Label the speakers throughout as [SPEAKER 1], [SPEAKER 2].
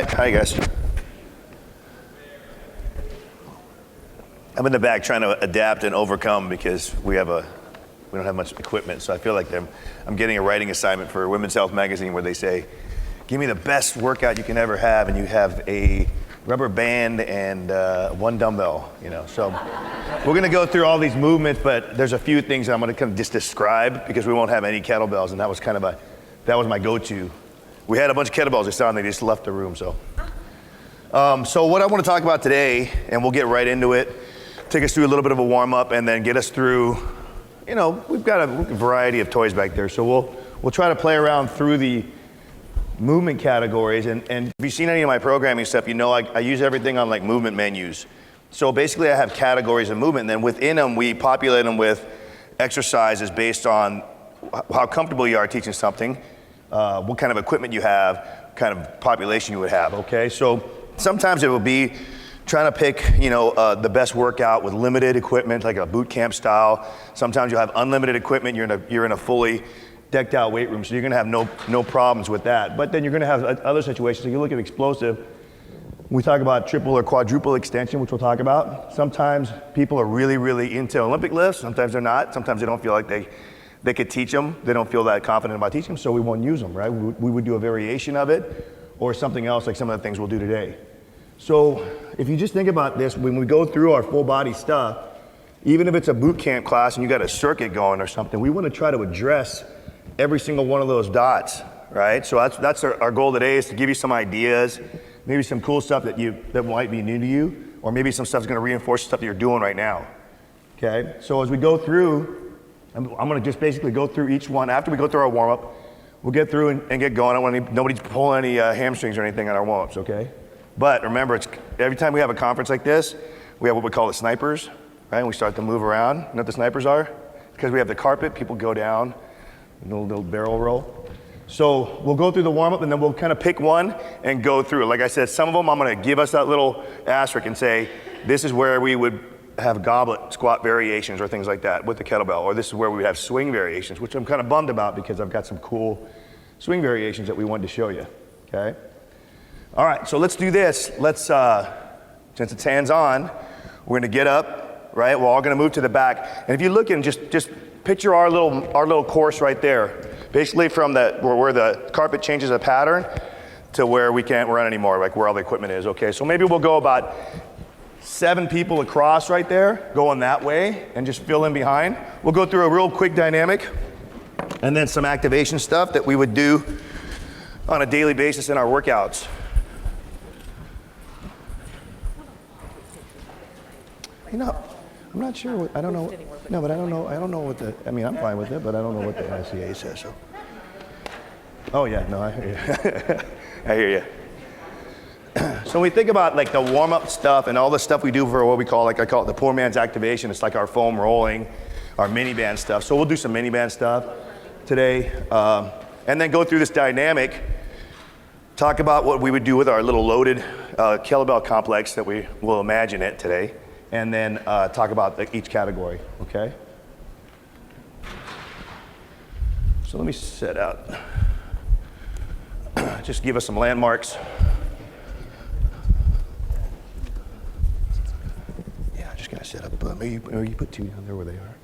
[SPEAKER 1] right, hi guys. I'm in the back trying to adapt and overcome because we don't have much equipment, so I feel like I'm getting a writing assignment for Women's Health magazine where they say, give me the best workout you can ever have, and you have a rubber band and one dumbbell, So we're gonna go through all these movements, but there's a few things I'm gonna kind of just describe because we won't have any kettlebells, and that was my go-to. We had a bunch of kettlebells just on, they just left the room, so. So what I wanna talk about today, and we'll get right into it, take us through a little bit of a warm-up and then get us through, we've got a variety of toys back there, so we'll try to play around through the movement categories, and if you've seen any of my programming stuff, I use everything on like movement menus. So basically I have categories of movement, and then within them we populate them with exercises based on how comfortable you are teaching something, what kind of equipment you have, kind of population you would have, okay? So sometimes it will be trying to pick, the best workout with limited equipment, like a boot camp style. Sometimes you'll have unlimited equipment, you're in a fully decked out weight room, so you're gonna have no problems with that. But then you're gonna have other situations. So you look at explosive, we talk about triple or quadruple extension, which we'll talk about. Sometimes people are really, really into Olympic lifts. Sometimes they're not. Sometimes they don't feel like they could teach them. They don't feel that confident about teaching them, so we won't use them, right? We would do a variation of it or something else like some of the things we'll do today. So if you just think about this, when we go through our full body stuff, even if it's a boot camp class and you got a circuit going or something, we wanna try to address every single one of those dots, right? So that's our goal today, is to give you some ideas, maybe some cool stuff that might be new to you, or maybe some stuff's gonna reinforce stuff that you're doing right now, okay? So as we go through, I'm gonna just basically go through each one. After we go through our warm-up, we'll get through and get going. I don't want nobody to pull any hamstrings or anything on our warm-ups, okay? But remember, every time we have a conference like this, we have what we call the snipers, right? And we start to move around. You know what the snipers are? Because we have the carpet, people go down, little barrel roll. So we'll go through the warm-up and then we'll kind of pick one and go through it. Like I said, some of them I'm gonna give us that little asterisk and say, this is where we would have goblet squat variations or things like that with the kettlebell, or this is where we would have swing variations, which I'm kind of bummed about because I've got some cool swing variations that we wanted to show you, okay? All right, so let's do this. Let's, since it's hands-on, we're gonna get up, right? We're all gonna move to the back. And if you look and just picture our little course right there. Basically from where the carpet changes a pattern to where we can't run anymore, like where all the equipment is, okay? So maybe we'll go about 7 people across right there, going that way, and just fill in behind. We'll go through a real quick dynamic, and then some activation stuff that we would do on a daily basis in our workouts. I'm not sure I don't know. No, but I don't know what I'm fine with it, but I don't know what the NSCA says, so. Oh yeah, no, I hear you. I hear you. So when we think about like the warm-up stuff and all the stuff we do for what we call, I call it the poor man's activation. It's like our foam rolling, our mini band stuff. So we'll do some mini band stuff today, and then go through this dynamic, talk about what we would do with our little loaded kettlebell complex that we will imagine it today, and then talk about each category, okay? So let me set out. Just give us some landmarks. Yeah, I'm just gonna set up, maybe you put 2 down there where they are.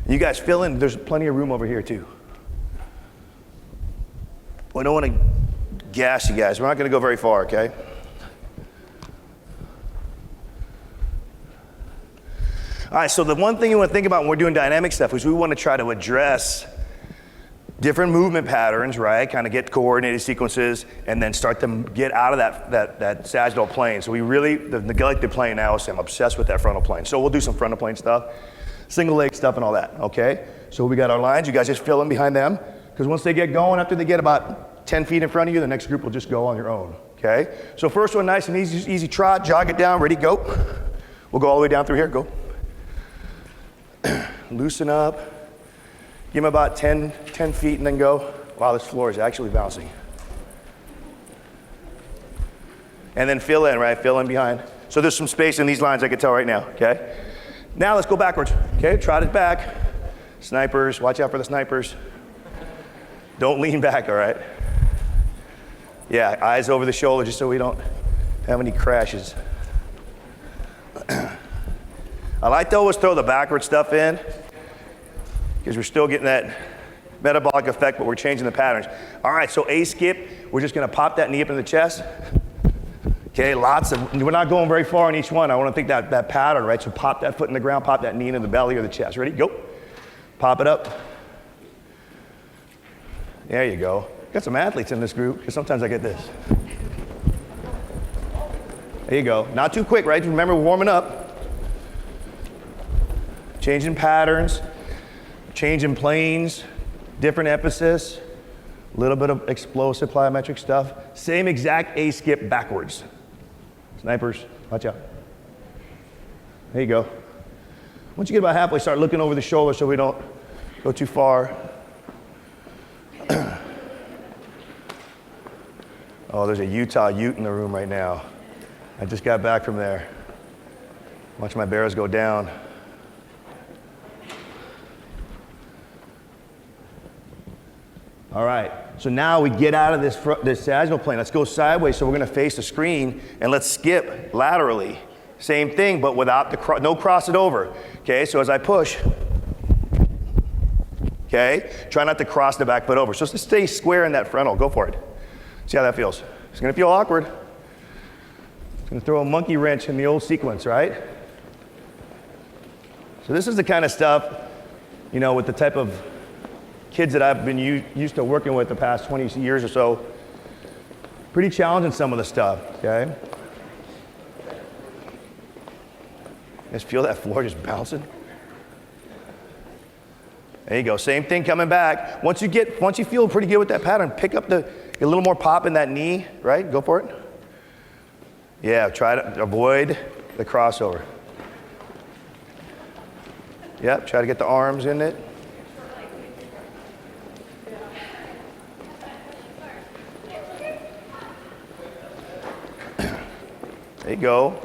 [SPEAKER 1] You guys fill in, there's plenty of room over here too. We don't wanna gas you guys, we're not gonna go very far, okay? All right, so the one thing you want to think about when we're doing dynamic stuff is we want to try to address different movement patterns, right? Kind of get coordinated sequences and then start to get out of that sagittal plane. So we really, the neglected plane now, so I'm obsessed with that frontal plane. So we'll do some frontal plane stuff, single leg stuff and all that, okay? So we got our lines, you guys just fill in behind them, because once they get going, after they get about 10 feet in front of you, the next group will just go on your own, okay? So first one, nice and easy trot, jog it down, ready, go. We'll go all the way down through here, go. Loosen up, give them about 10 feet and then go. Wow, this floor is actually bouncing. And then fill in, right? Fill in behind. So there's some space in these lines I can tell right now, okay? Now let's go backwards, okay? Trot it back. Snipers, watch out for the snipers. Don't lean back, all right? Yeah, eyes over the shoulder just so we don't have any crashes. I like to always throw the backward stuff in because we're still getting that metabolic effect, but we're changing the patterns. All right, so A skip, we're just gonna pop that knee up in the chest. Okay, we're not going very far on each one. I wanna think that pattern, right? So pop that foot in the ground, pop that knee into the belly or the chest. Ready, go. Pop it up. There you go. Got some athletes in this group, because sometimes I get this. There you go. Not too quick, right? Remember, we're warming up. Changing patterns, changing planes, different emphasis, a little bit of explosive plyometric stuff. Same exact A skip backwards. Snipers, watch out. There you go. Once you get about halfway, start looking over the shoulder so we don't go too far. Oh, there's a Utah Ute in the room right now. I just got back from there. Watch my bears go down. All right, so now we get out of this sagittal plane. Let's go sideways, so we're gonna face the screen, and let's skip laterally. Same thing, but without no cross it over. Okay, so as I push, okay, try not to cross the back foot over. So just stay square in that frontal, go for it. See how that feels. It's gonna feel awkward. It's gonna throw a monkey wrench in the old sequence, right? So this is the kind of stuff, you know, with the type of kids that I've been used to working with the past 20 years or so, pretty challenging some of the stuff, okay? Just feel that floor just bouncing. There you go, same thing coming back. Once you feel pretty good with that pattern, pick up a little more pop in that knee, right? Go for it. Yeah, try to avoid the crossover. Yep, try to get the arms in it. There you go.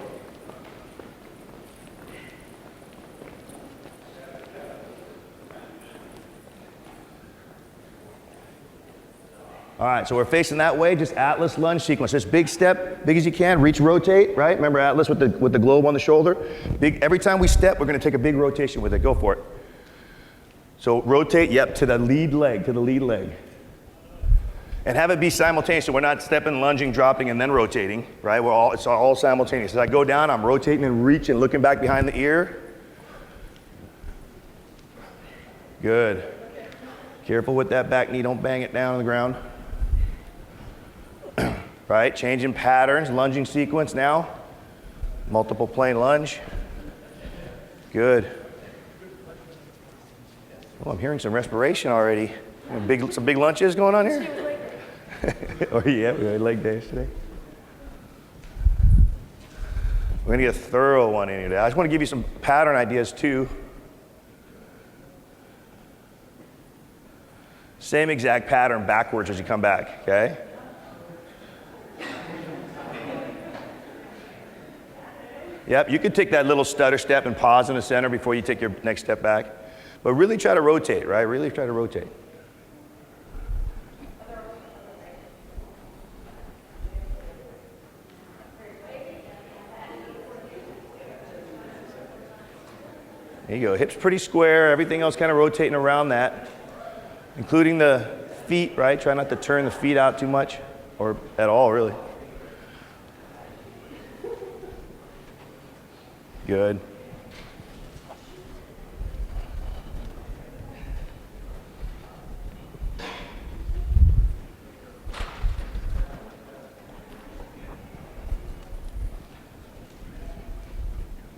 [SPEAKER 1] All right, so we're facing that way, just Atlas lunge sequence. Just big step, big as you can, reach, rotate, right? Remember Atlas with the globe on the shoulder? Big, every time we step, we're gonna take a big rotation with it, go for it. So rotate, yep, to the lead leg, And have it be simultaneous, so we're not stepping, lunging, dropping, and then rotating, right? It's all simultaneous. As I go down, I'm rotating and reaching, looking back behind the ear. Good. Careful with that back knee, don't bang it down on the ground. Right, changing patterns, lunging sequence now. Multiple plane lunge. Good. Oh, I'm hearing some respiration already. Some big lunches going on here? Oh yeah, we had leg days today. We're gonna get a thorough one in here today. I just want to give you some pattern ideas too. Same exact pattern backwards as you come back, okay? Yep, you could take that little stutter step and pause in the center before you take your next step back. But really try to rotate, right? Really try to rotate. There you go, hips pretty square, everything else kind of rotating around that, including the feet, right? Try not to turn the feet out too much, or at all, really. Good.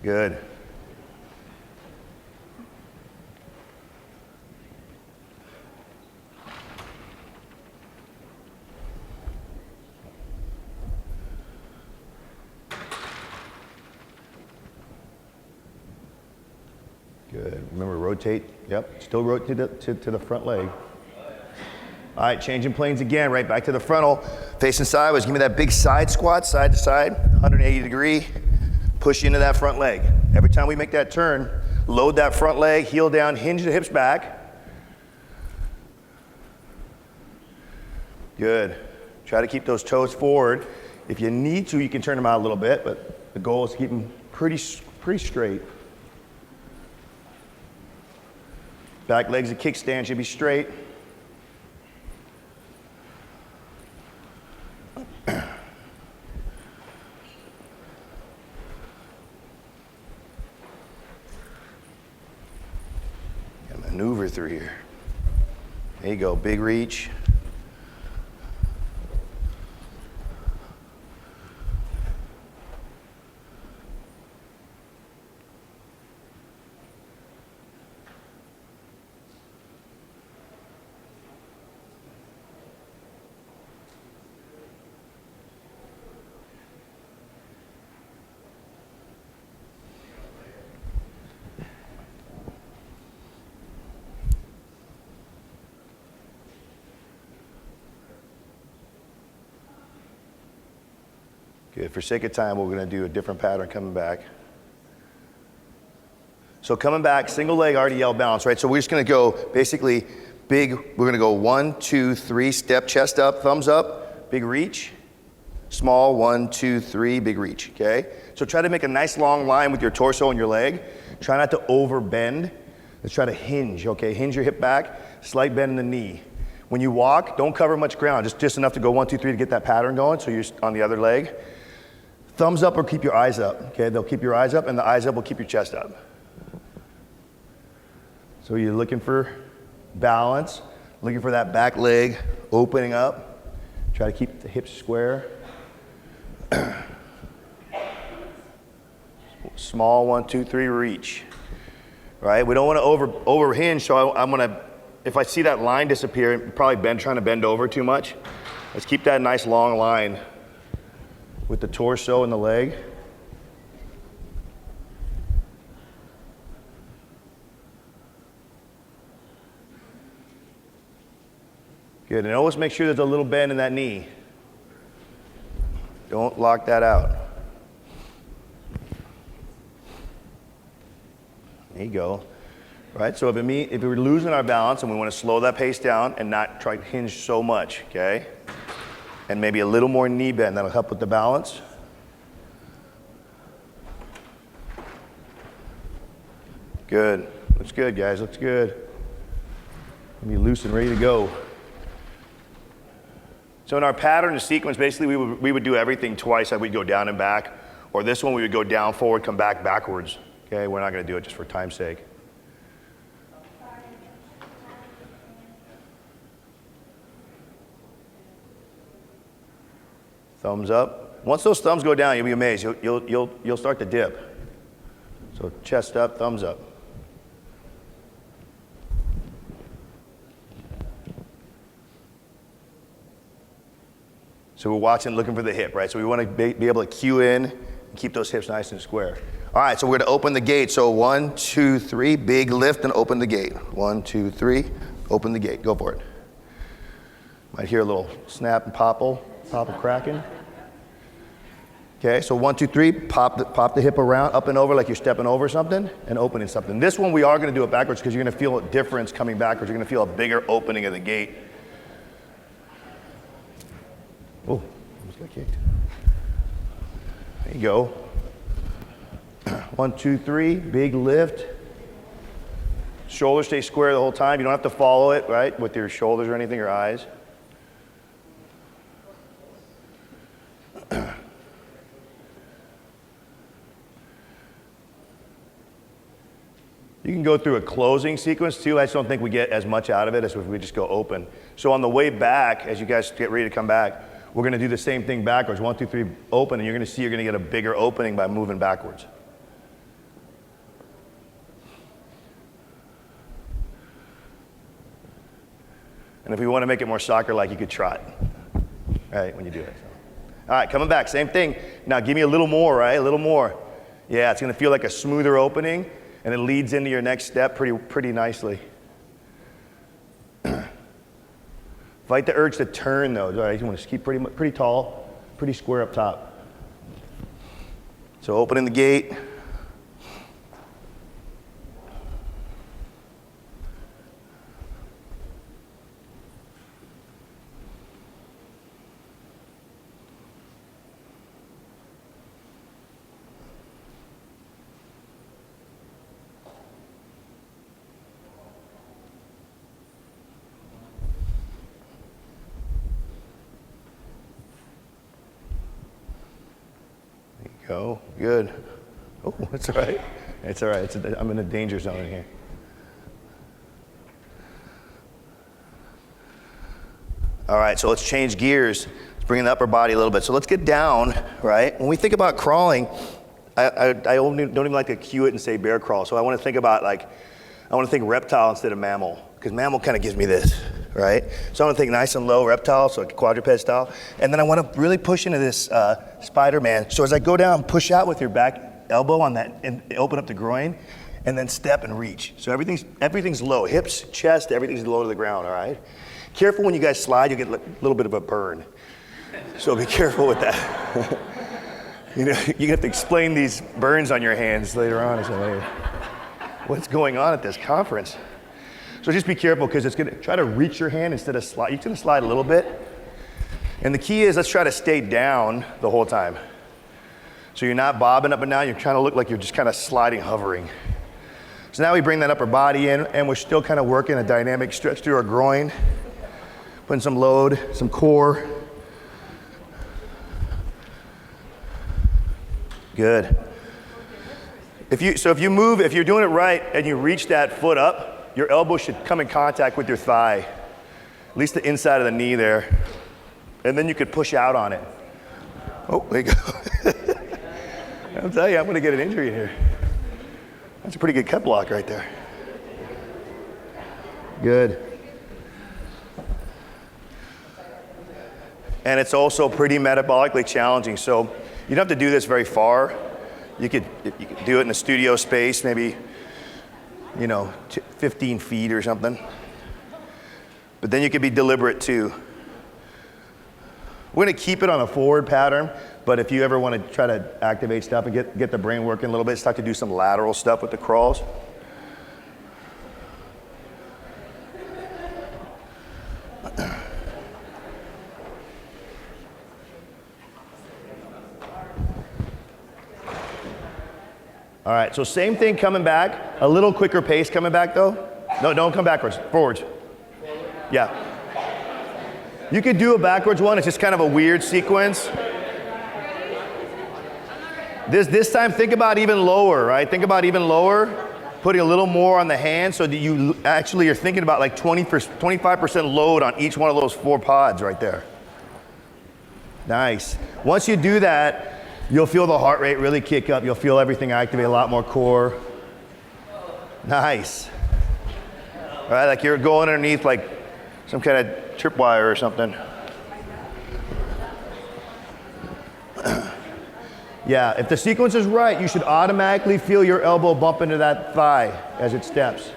[SPEAKER 1] Good. Good. Remember, rotate. Yep. Still rotate to the front leg. All right, changing planes again. Right back to the frontal. Facing sideways. Give me that big side squat, side to side, 180 degree. Push into that front leg. Every time we make that turn, load that front leg, heel down, hinge the hips back. Good. Try to keep those toes forward. If you need to, you can turn them out a little bit, but the goal is to keep them pretty straight. Back legs, a kickstand should be straight. Maneuver through here. There you go, big reach. Good. For sake of time, we're going to do a different pattern coming back. So coming back, single leg RDL balance, right? So we're just going to go basically big. We're going to go 1, 2, 3, step, chest up, thumbs up, big reach. Small, 1, 2, 3, big reach, okay? So try to make a nice long line with your torso and your leg. Try not to overbend. Let's try to hinge, okay? Hinge your hip back, slight bend in the knee. When you walk, don't cover much ground, just enough to go 1, 2, 3 to get that pattern going, so you're on the other leg. Thumbs up or keep your eyes up, okay? They'll keep your eyes up, and the eyes up will keep your chest up. So you're looking for balance, looking for that back leg opening up. Try to keep the hips square. Small, 1, 2, 3, reach. Right? We don't want to over hinge, so I'm gonna, if I see that line disappear, probably trying to bend over too much. Let's keep that nice long line with the torso and the leg. Good, and always make sure there's a little bend in that knee. Don't lock that out. There you go. Right, so if we're losing our balance and we want to slow that pace down and not try to hinge so much, okay? And maybe a little more knee bend, that'll help with the balance. Good, looks good guys, looks good. Be loose and ready to go. So in our pattern and sequence, basically we would do everything twice. We'd go down and back, or this one we would go down, forward, come back, backwards. Okay, we're not gonna do it just for time's sake. Thumbs up. Once those thumbs go down, you'll be amazed. You'll start to dip. So chest up, thumbs up. So we're watching, looking for the hip, right? So we want to be able to cue in and keep those hips nice and square. All right, so we're going to open the gate. So 1, 2, 3, big lift and open the gate. 1, 2, 3, open the gate. Go for it. Might hear a little snap and popple cracking. Okay, so 1, 2, 3, pop the hip around, up and over like you're stepping over something and opening something. This one we are going to do it backwards because you're going to feel a difference coming backwards. You're going to feel a bigger opening of the gate. Oh, almost got kicked. There you go. 1, 2, 3, big lift. Shoulders stay square the whole time. You don't have to follow it, right, with your shoulders or anything, your eyes. You can go through a closing sequence too. I just don't think we get as much out of it as if we just go open. So on the way back, as you guys get ready to come back, we're going to do the same thing backwards. 1, 2, 3, open, and you're going to see you're going to get a bigger opening by moving backwards. And if we want to make it more soccer-like, you could trot, right, when you do it. So. All right, coming back, same thing. Now give me a little more, right, a little more. Yeah, it's going to feel like a smoother opening, and it leads into your next step pretty nicely. Fight the urge to turn though, right? You want to keep pretty tall, pretty square up top. So opening the gate. go, good. Oh, it's all right. It's all right, I'm in a danger zone here. All right, so let's change gears. Let's bring in the upper body a little bit. So let's get down, right? When we think about crawling, I don't even like to cue it and say bear crawl. So I want to think about I want to think reptile instead of mammal, because mammal kind of gives me this, right? So I want to think nice and low reptile, so like quadruped style. And then I want to really push into this Spider-Man. So as I go down, push out with your back elbow on that and open up the groin, and then step and reach. So everything's low. Hips, chest, everything's low to the ground, all right? Careful when you guys slide, you get a little bit of a burn. So be careful with that. You know, you have to explain these burns on your hands later on. So, hey, what's going on at this conference? So just be careful, because it's gonna try to reach your hand instead of slide. You're gonna slide a little bit. And the key is, let's try to stay down the whole time. So you're not bobbing up and down, you're trying to look like you're just kind of sliding, hovering. So now we bring that upper body in, and we're still kind of working a dynamic stretch through our groin. Putting some load, some core. Good. If you move, if you're doing it right and you reach that foot up, your elbow should come in contact with your thigh, at least the inside of the knee there. And then you could push out on it. Oh, there you go. I'll tell you, I'm gonna get an injury in here. That's a pretty good cut block right there. Good. And it's also pretty metabolically challenging. So you don't have to do this very far. You could do it in a studio space, maybe, 15 feet or something. But then you could be deliberate too. We're gonna keep it on a forward pattern, but if you ever wanna try to activate stuff and get the brain working a little bit, start to do some lateral stuff with the crawls. All right, so same thing coming back, a little quicker pace coming back though. No, don't come backwards, forwards. Yeah. You could do a backwards one, it's just kind of a weird sequence. This time, think about even lower, right? Think about even lower, putting a little more on the hand so that you actually are thinking about like 25% load on each one of those 4 pods right there. Nice. Once you do that, you'll feel the heart rate really kick up. You'll feel everything activate, a lot more core. Nice. All right, like you're going underneath like some kind of tripwire or something. Yeah, if the sequence is right, you should automatically feel your elbow bump into that thigh as it steps.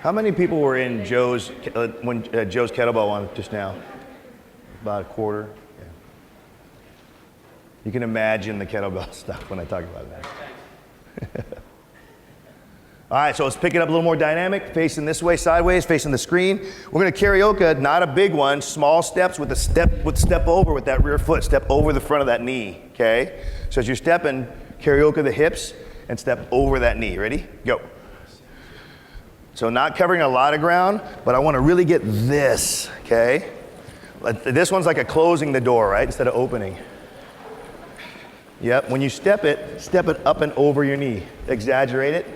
[SPEAKER 1] How many people were in Joe's kettlebell one just now? About a quarter. Yeah. You can imagine the kettlebell stuff when I talk about that. All right, so let's pick it up a little more dynamic, facing this way, sideways, facing the screen. We're gonna carioca, not a big one, small steps with step over with that rear foot, step over the front of that knee, okay? So as you're stepping, carioca the hips and step over that knee. Ready? Go. So not covering a lot of ground, but I want to really get this, okay? This one's like a closing the door, right? Instead of opening. Yep, when you step it up and over your knee. Exaggerate it.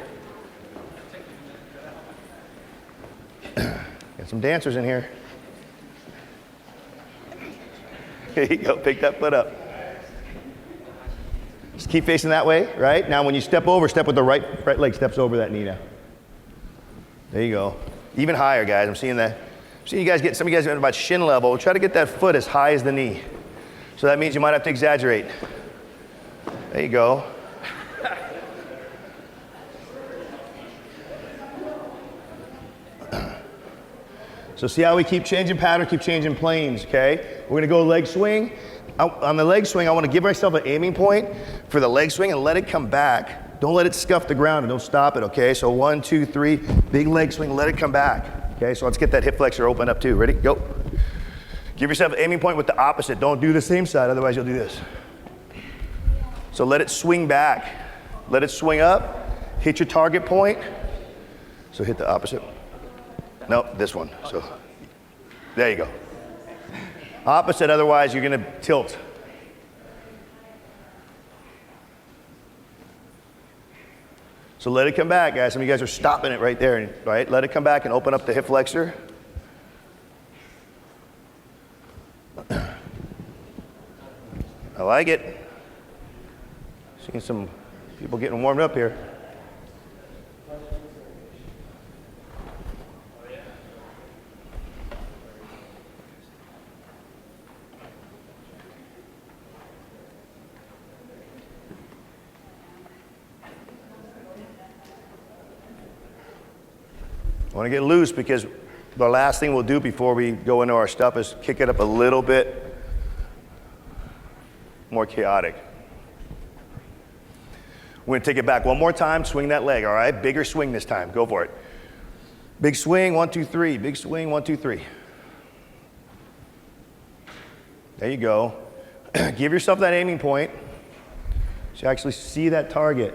[SPEAKER 1] Got some dancers in here. There you go, pick that foot up. Just keep facing that way, right? Now when you step over, step with the right leg steps over that knee now. There you go. Even higher, guys. I'm seeing you guys some of you guys are about shin level. Try to get that foot as high as the knee. So that means you might have to exaggerate. There you go. So see how we keep changing pattern, keep changing planes, okay? We're gonna go leg swing. On the leg swing, I wanna give myself an aiming point for the leg swing and let it come back. Don't let it scuff the ground and don't stop it, okay? So 1, 2, 3, big leg swing, let it come back. Okay, so let's get that hip flexor open up too. Ready? Go. Give yourself an aiming point with the opposite. Don't do the same side, otherwise you'll do this. So let it swing back. Let it swing up. Hit your target point. So hit the opposite. No, this one. So there you go. Opposite, otherwise you're gonna tilt. So let it come back, guys. Some of you guys are stopping it right there, right? Let it come back and open up the hip flexor. I like it. Seeing some people getting warmed up here. I want to get loose because the last thing we'll do before we go into our stuff is kick it up a little bit more chaotic. We're going to take it back one more time, swing that leg, all right? Bigger swing this time, go for it. Big swing, 1, 2, 3. Big swing, 1, 2, 3. There you go. Give yourself that aiming point so you actually see that target.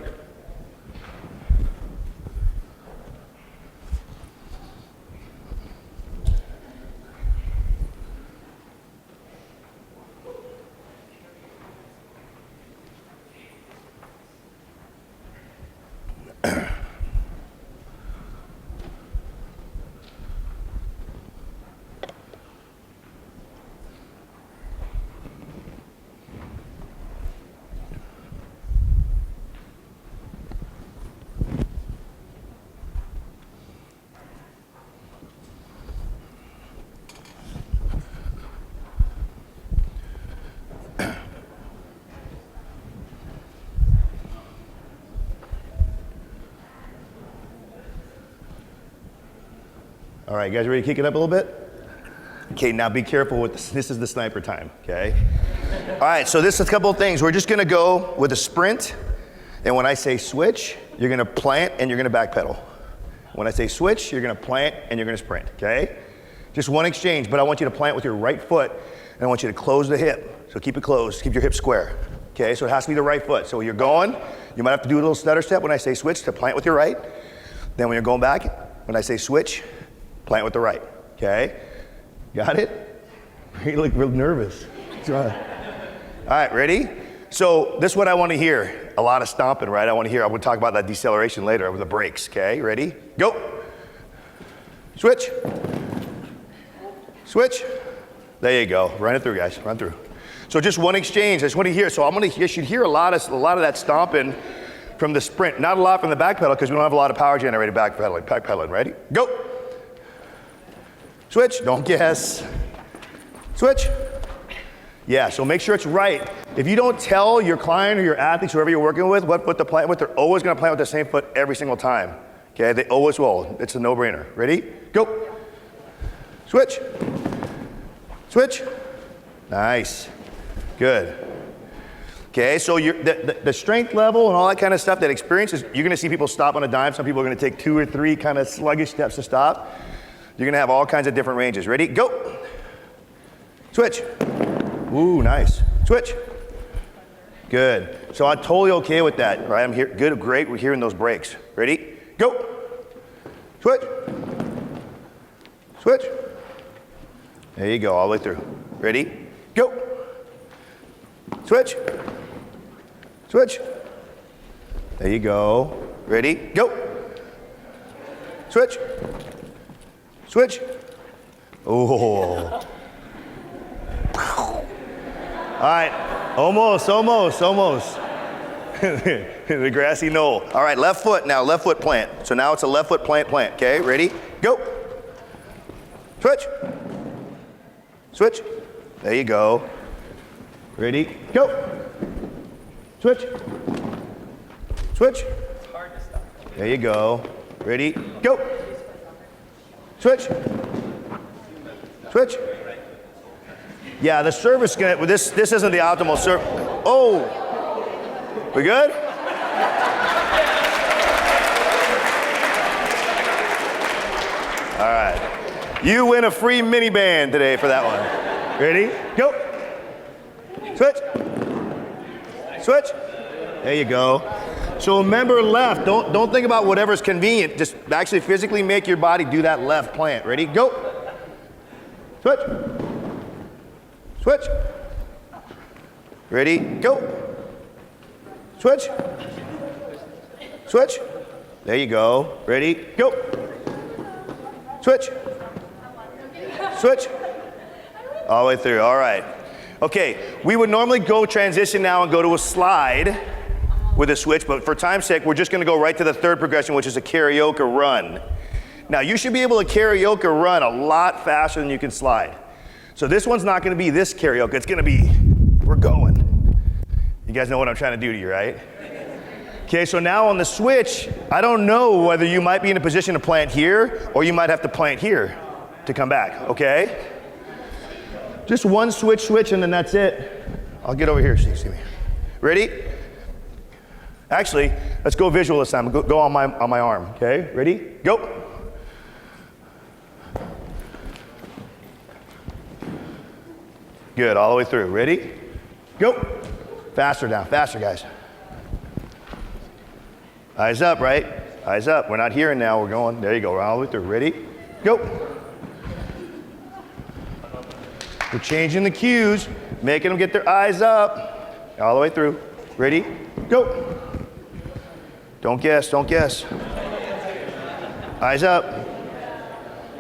[SPEAKER 1] All right, you guys ready to kick it up a little bit? Okay, now be careful with this. This is the sniper time, okay? All right, so this is a couple of things. We're just gonna go with a sprint, and when I say switch, you're gonna plant and you're gonna backpedal. When I say switch, you're gonna plant and you're gonna sprint, okay? Just one exchange, but I want you to plant with your right foot, and I want you to close the hip. So keep it closed, keep your hip square, okay? So it has to be the right foot. So when you're going, you might have to do a little stutter step when I say switch to plant with your right. Then when you're going back, when I say switch, plant with the right, okay? Got it? You look real nervous. All right, ready? So this is what I want to hear. A lot of stomping, right? I want to talk about that deceleration later with the brakes, okay? Ready? Go. Switch. Switch. There you go. Run it through, guys. Run through. So just one exchange. I just want to hear. So you should hear a lot of that stomping from the sprint. Not a lot from the back pedal because we don't have a lot of power generated back pedaling. Ready? Go. Switch, don't guess. Switch. Yeah, so make sure it's right. If you don't tell your client or your athletes, whoever you're working with, what foot to plant with, they're always gonna plant with the same foot every single time. Okay, they always will. It's a no-brainer. Ready? Go. Switch. Switch. Nice. Good. Okay, so the strength level and all that kind of stuff, that experience is, you're gonna see people stop on a dime. Some people are gonna take 2 or 3 kind of sluggish steps to stop. You're gonna have all kinds of different ranges. Ready? Go. Switch. Ooh, nice. Switch. Good. So I'm totally okay with that, right? I'm here. Good, great. We're hearing those breaks. Ready? Go. Switch. Switch. There you go, all the way through. Ready? Go. Switch. Switch. There you go. Ready? Go. Switch. Switch. Oh. All right, almost. The grassy knoll. All right, left foot now, left foot plant. So now it's a left foot plant, okay? Ready? Go. Switch. Switch. There you go. Ready? Go. Switch. Switch. There you go. Ready? Go. Switch. Switch. Yeah, the service gonna, this isn't the optimal serve. Oh, we good? All right, you win a free mini band today for that one. Ready? Go. Switch. Switch. There you go. So remember left, don't think about whatever's convenient. Just actually physically make your body do that left plant. Ready, go. Switch. Switch. Ready, go. Switch. Switch. There you go. Ready, go. Switch. Switch. All the way through, all right. Okay, we would normally go transition now and go to a slide with a switch, but for time's sake, we're just gonna go right to the third progression, which is a carioca run. Now, you should be able to carioca run a lot faster than you can slide. So this one's not gonna be this carioca, it's gonna be, we're going. You guys know what I'm trying to do to you, right? Okay, so now on the switch, I don't know whether you might be in a position to plant here, or you might have to plant here to come back, okay? Just one switch, and then that's it. I'll get over here so you see me. Ready? Actually, let's go visual this time. Go on my arm, okay? Ready? Go. Good, all the way through. Ready? Go. Faster now, faster guys. Eyes up, right? Eyes up. We're not hearing now, we're going. There you go, all the way through. Ready? Go. We're changing the cues, making them get their eyes up. All the way through. Ready? Go. Don't guess, don't guess. Eyes up.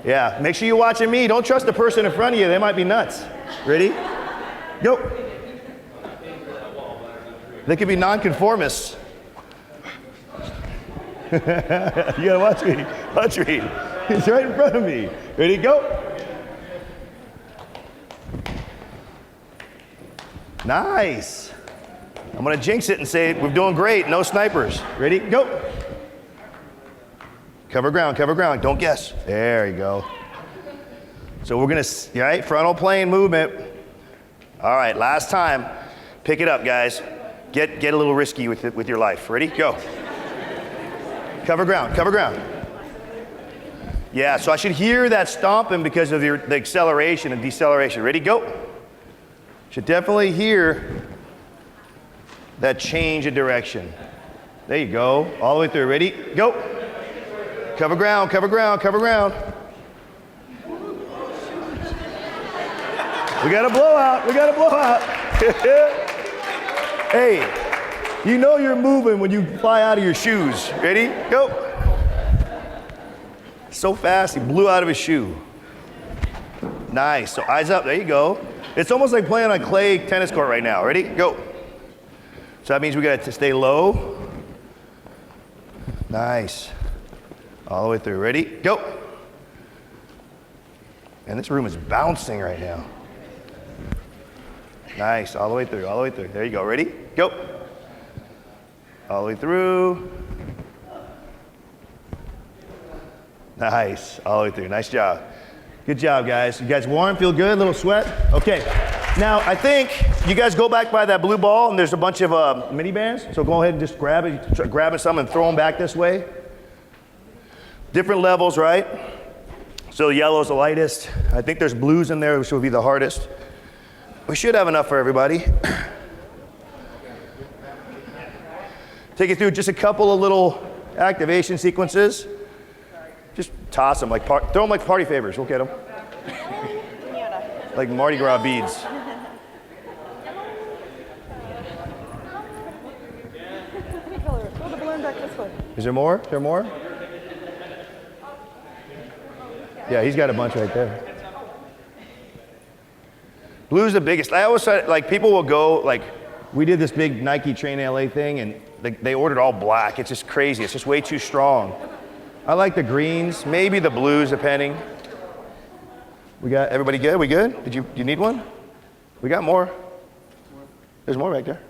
[SPEAKER 1] Yeah, make sure you're watching me. Don't trust the person in front of you, they might be nuts. Ready? Go. They could be nonconformists. You gotta watch me, watch me. He's right in front of me. Ready, go. Nice. I'm gonna jinx it and say we're doing great, no snipers. Ready, go. Cover ground, don't guess. There you go. So we're gonna, all right, frontal plane movement. All right, last time. Pick it up, guys. Get a little risky with your life. Ready, go. Cover ground. Yeah, so I should hear that stomping because of the acceleration and deceleration. Ready, go. Should definitely hear that change of direction. There you go, all the way through. Ready, go. Cover ground. We got a blowout. Hey, you know you're moving when you fly out of your shoes. Ready, go. So fast, he blew out of his shoe. Nice, so eyes up, there you go. It's almost like playing on clay tennis court right now. Ready, go. So that means we got to stay low. Nice. All the way through. Ready, go. And this room is bouncing right now. Nice, all the way through. There you go, ready, go. All the way through. Nice, all the way through, nice job. Good job, guys. You guys warm, feel good, little sweat? Okay, now I think you guys go back by that blue ball and there's a bunch of mini bands, so go ahead and just grab it, grabbing some and throw them back this way. Different levels, right? So yellow's the lightest. I think there's blues in there, which will be the hardest. We should have enough for everybody. Take it through just a couple of little activation sequences. Just toss them, throw them like party favors. We'll get them. Like Mardi Gras beads. Is there more? Yeah, he's got a bunch right there. Blue's the biggest. I always said, people will go, we did this big Nike Train LA thing, and they ordered all black. It's just crazy. It's just way too strong. I like the greens, maybe the blues, depending. We got everybody good? We good? Do you need one? We got more. There's more back there.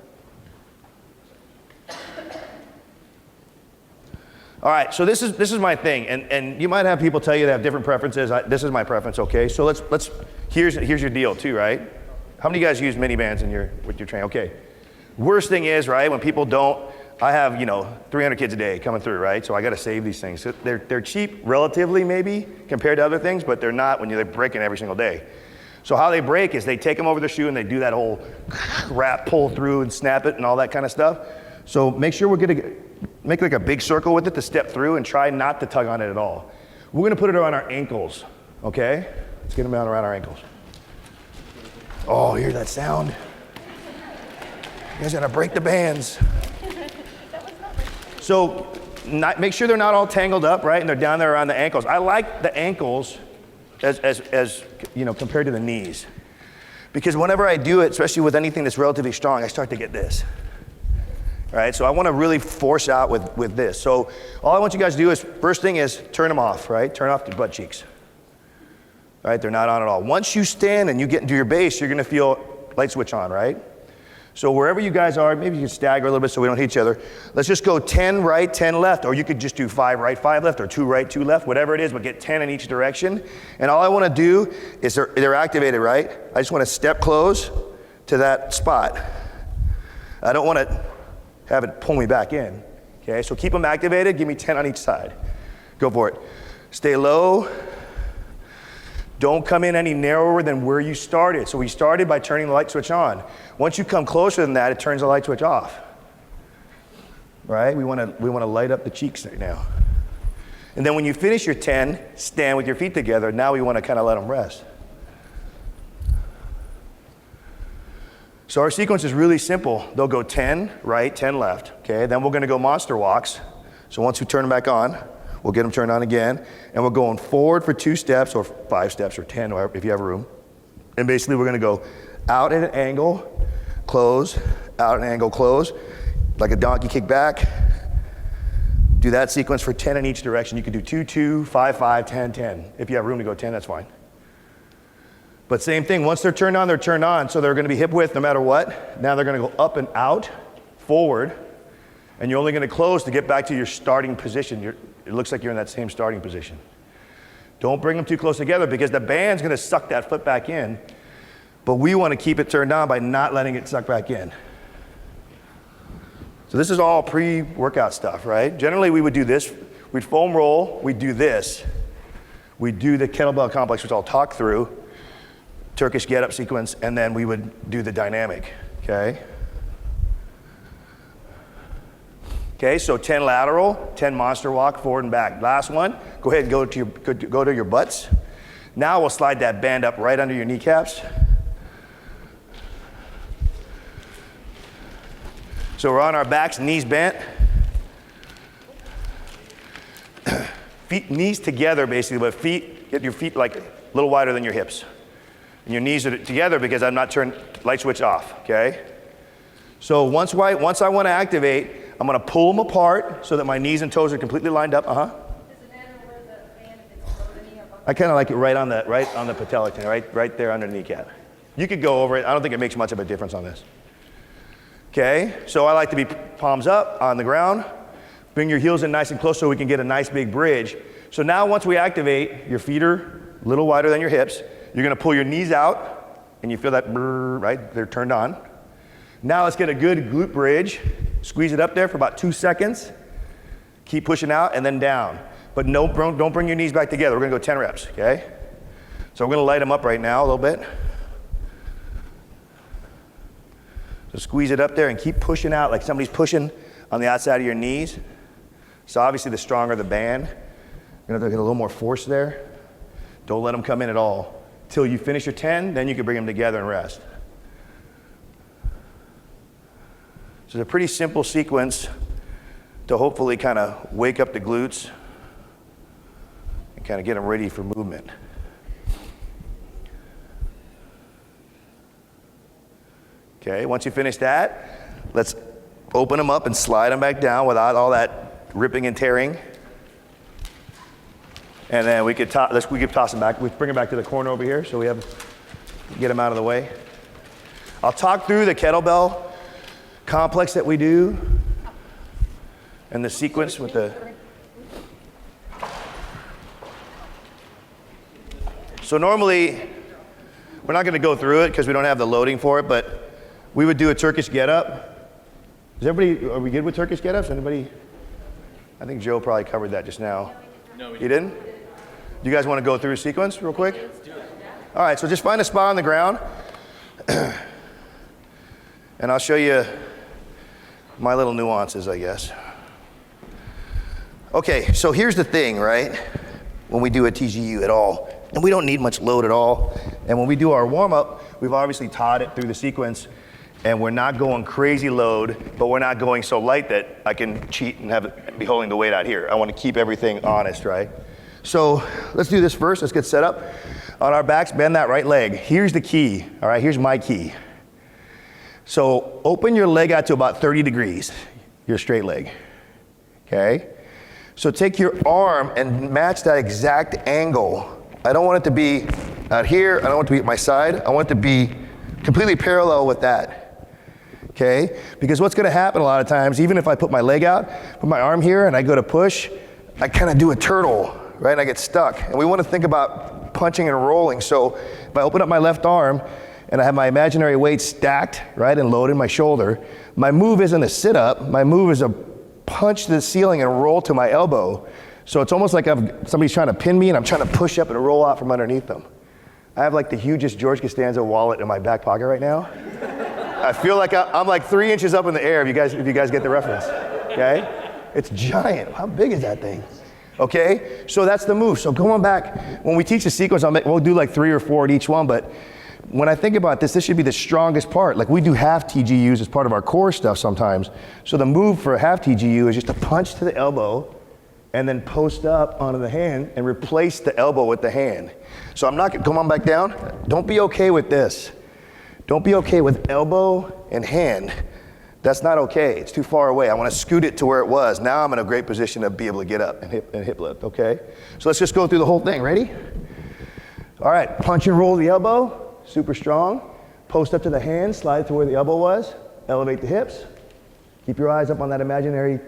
[SPEAKER 1] All right, so this is my thing, and you might have people tell you they have different preferences. This is my preference, okay? So here's your deal too, right? How many of you guys use mini bands with your training? Okay. Worst thing is, right, when people don't, I have 300 kids a day coming through, right? So I got to save these things. So they're cheap relatively maybe compared to other things, but they're not when they're breaking every single day. So how they break is they take them over the shoe and they do that whole wrap, pull through and snap it and all that kind of stuff. So make sure we're gonna make like a big circle with it to step through and try not to tug on it at all. We're gonna put it around our ankles, okay? Let's get them down around our ankles. Oh, hear that sound? You guys gotta break the bands. So make sure they're not all tangled up, right? And they're down there around the ankles. I like the ankles as you know, compared to the knees. Because whenever I do it, especially with anything that's relatively strong, I start to get this. All right, so I want to really force out with this. So all I want you guys to do is, first thing is turn them off, right? Turn off the butt cheeks. All right, they're not on at all. Once you stand and you get into your base, you're going to feel light switch on, right? So wherever you guys are, maybe you can stagger a little bit so we don't hit each other. Let's just go 10 right, 10 left, or you could just do 5 right, 5 left, or 2 right, 2 left, whatever it is, but get 10 in each direction. And all I want to do is they're activated, right? I just want to step close to that spot. I don't want to have it pull me back in. Okay, so keep them activated, give me 10 on each side. Go for it. Stay low. Don't come in any narrower than where you started. So we started by turning the light switch on. Once you come closer than that, it turns the light switch off. Right? We want to light up the cheeks right now. And then when you finish your 10, stand with your feet together. Now we want to kind of let them rest. So our sequence is really simple. They'll go 10 right, 10 left. Okay, then we're going to go monster walks. So once we turn them back on, we'll get them turned on again, and we're going forward for 2 steps, or 5 steps, or 10, or if you have room. And basically we're gonna go out at an angle, close, out at an angle, close, like a donkey kick back. Do that sequence for 10 in each direction. You can do 2, 2, 5, 5, 10, 10. If you have room to go 10, that's fine. But same thing, once they're turned on, so they're gonna be hip width no matter what. Now they're gonna go up and out, forward, and you're only gonna close to get back to your starting position. It looks like you're in that same starting position. Don't bring them too close together because the band's gonna suck that foot back in, but we wanna keep it turned on by not letting it suck back in. So this is all pre-workout stuff, right? Generally we would do this, we'd foam roll, we'd do this, we'd do the kettlebell complex, which I'll talk through, Turkish get-up sequence, and then we would do the dynamic, okay? Okay, so 10 lateral, 10 monster walk, forward and back. Last one, go ahead and go to your butts. Now we'll slide that band up right under your kneecaps. So we're on our backs, knees bent. Feet, knees together basically, but get your feet like a little wider than your hips. And your knees are together because I'm not turning light switch off, okay? So once I want to activate, I'm going to pull them apart so that my knees and toes are completely lined up.
[SPEAKER 2] Does it matter where the band, if it's below the knee or above?
[SPEAKER 1] I kind of like it right on the patella tendon, right there under the kneecap. You could go over it. I don't think it makes much of a difference on this. Okay, so I like to be palms up on the ground. Bring your heels in nice and close so we can get a nice big bridge. So now once we activate, your feet are a little wider than your hips. You're going to pull your knees out, and you feel that brrr, right? They're turned on. Now let's get a good glute bridge. Squeeze it up there for about 2 seconds. Keep pushing out and then down. But no, don't bring your knees back together. We're gonna go 10 reps, okay? So we're gonna light them up right now a little bit. So squeeze it up there and keep pushing out like somebody's pushing on the outside of your knees. So obviously the stronger the band, you're gonna get a little more force there. Don't let them come in at all. Till you finish your 10, then you can bring them together and rest. So it's a pretty simple sequence to hopefully kind of wake up the glutes and kind of get them ready for movement. Okay, once you finish that, let's open them up and slide them back down without all that ripping and tearing. And then we could toss them back. We bring them back to the corner over here so get them out of the way. I'll talk through the kettlebell complex that we do and the sequence with the. So normally, we're not gonna go through it because we don't have the loading for it, but we would do a Turkish get-up. Are we good with Turkish get-ups? Anybody? I think Joe probably covered that just now.
[SPEAKER 3] No, we
[SPEAKER 1] You didn't? Do you guys want to go through a sequence real quick?
[SPEAKER 3] Let's do it.
[SPEAKER 1] All right, so just find a spot on the ground. And I'll show you my little nuances, I guess. Okay, so here's the thing, right? When we do a TGU at all, and we don't need much load at all, and when we do our warm-up, we've obviously taught it through the sequence, and we're not going crazy load, but we're not going so light that I can cheat and have it be holding the weight out here. I want to keep everything honest, right? So let's do this first. Let's get set up. On our backs, bend that right leg. Here's the key, all right? Here's my key. So open your leg out to about 30 degrees, your straight leg, okay? So take your arm and match that exact angle. I don't want it to be out here. I don't want it to be at my side. I want it to be completely parallel with that, okay? Because what's gonna happen a lot of times, even if I put my leg out, put my arm here and I go to push, I kind of do a turtle, right? And I get stuck. And we want to think about punching and rolling. So if I open up my left arm and I have my imaginary weight stacked, right, and loaded my shoulder, my move isn't a sit-up. My move is a punch to the ceiling and roll to my elbow. So it's almost like somebody's trying to pin me and I'm trying to push up and roll out from underneath them. I have like the hugest George Costanza wallet in my back pocket right now. I feel like I'm like 3 inches up in the air if you guys get the reference, okay? It's giant. How big is that thing? Okay, so that's the move. So going back, when we teach the sequence, we'll do like 3 or 4 at each one, but when I think about this should be the strongest part. Like we do half TGUs as part of our core stuff sometimes. So the move for a half TGU is just to punch to the elbow and then post up onto the hand and replace the elbow with the hand. So I'm not gonna, come on back down. Don't be okay with this. Don't be okay with elbow and hand. That's not okay, it's too far away. I wanna scoot it to where it was. Now I'm in a great position to be able to get up and hip lift, okay? So let's just go through the whole thing, ready? All right, punch and roll the elbow. Super strong. Post up to the hand, slide to where the elbow was, elevate the hips. Keep your eyes up on that imaginary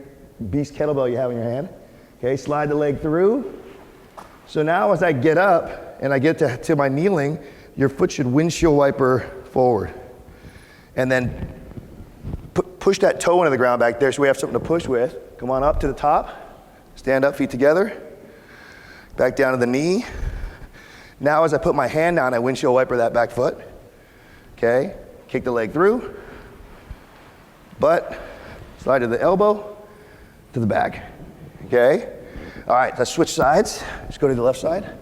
[SPEAKER 1] beast kettlebell you have in your hand. Okay, slide the leg through. So now as I get up and I get to my kneeling, your foot should windshield wiper forward. And then push that toe into the ground back there so we have something to push with. Come on up to the top. Stand up, feet together. Back down to the knee. Now as I put my hand down, I windshield wiper that back foot. Okay, kick the leg through. Butt, slide to the elbow, to the back. Okay, all right, let's switch sides. Let's go to the left side.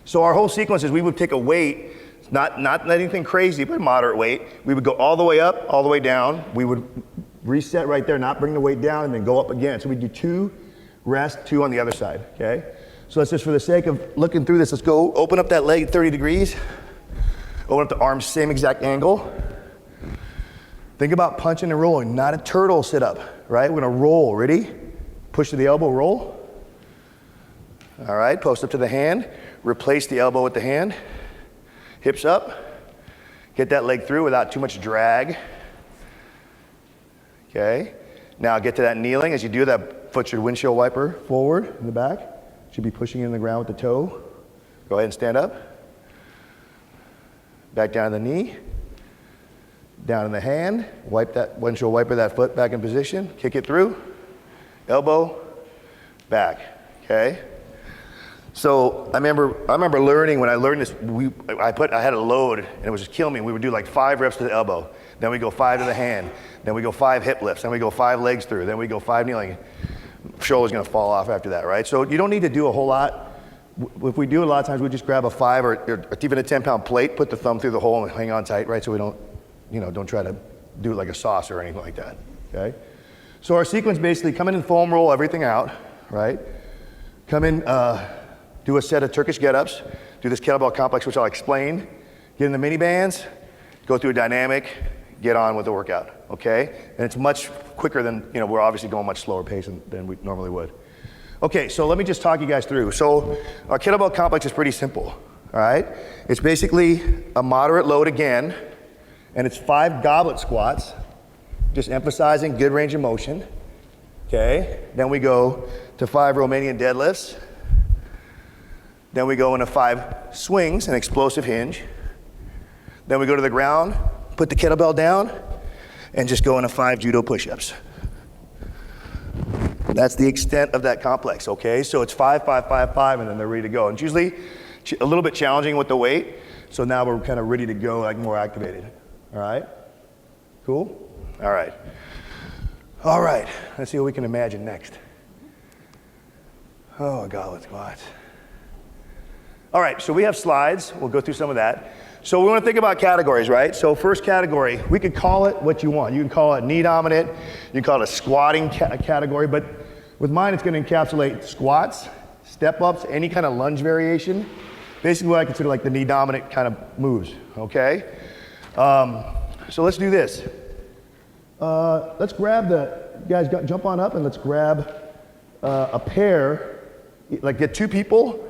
[SPEAKER 1] So our whole sequence is we would pick a weight, not anything crazy, but moderate weight. We would go all the way up, all the way down. We would reset right there, not bring the weight down, and then go up again. So we do 2, rest, 2 on the other side, okay? So let's just, for the sake of looking through this, let's go open up that leg at 30 degrees. Open up the arms, same exact angle. Think about punching and rolling, not a turtle sit up, right? We're gonna roll, ready? Push to the elbow, roll. All right, post up to the hand. Replace the elbow with the hand. Hips up. Get that leg through without too much drag. Okay, now get to that kneeling. As you do that, foot should windshield wiper forward in the back. Should be pushing in the ground with the toe. Go ahead and stand up. Back down to the knee. Down in the hand. Wipe that windshield wiper that foot back in position. Kick it through. Elbow, back. Okay. So I remember learning when I learned this. I had a load and it was just killing me. We would do like 5 reps to the elbow. Then we go 5 to the hand. Then we go 5 hip lifts. Then we go 5 legs through. Then we go 5 kneeling. Shoulder's gonna fall off after that, right? So you don't need to do a whole lot. If we do, a lot of times we just grab a 5 or even a 10-pound plate, put the thumb through the hole and hang on tight, right? So we don't try to do it like a sauce or anything like that, okay? So our sequence basically, come in and foam roll everything out, right? Come in, do a set of Turkish get-ups, do this kettlebell complex, which I'll explain, get in the mini bands, go through a dynamic, get on with the workout, okay? And it's much quicker than, we're obviously going much slower pace than we normally would. Okay, so let me just talk you guys through. So our kettlebell complex is pretty simple, all right? It's basically a moderate load again, and it's 5 goblet squats, just emphasizing good range of motion, okay? Then we go to 5 Romanian deadlifts. Then we go into 5 swings and explosive hinge. Then we go to the ground, put the kettlebell down, and just go into 5 judo push-ups. That's the extent of that complex, okay? So it's 5, 5, 5, 5, and then they're ready to go. And it's usually a little bit challenging with the weight, so now we're kind of ready to go, like more activated, all right? Cool? All right. All right, let's see what we can imagine next. Oh, goblet squats. All right, so we have slides. We'll go through some of that. So we want to think about categories, right? So first category, we could call it what you want. You can call it knee dominant. You can call it a squatting category, but with mine, it's going to encapsulate squats, step ups, any kind of lunge variation. Basically what I consider like the knee dominant kind of moves, okay? So let's do this. Let's grab guys, jump on up and let's grab a pair, like get two people,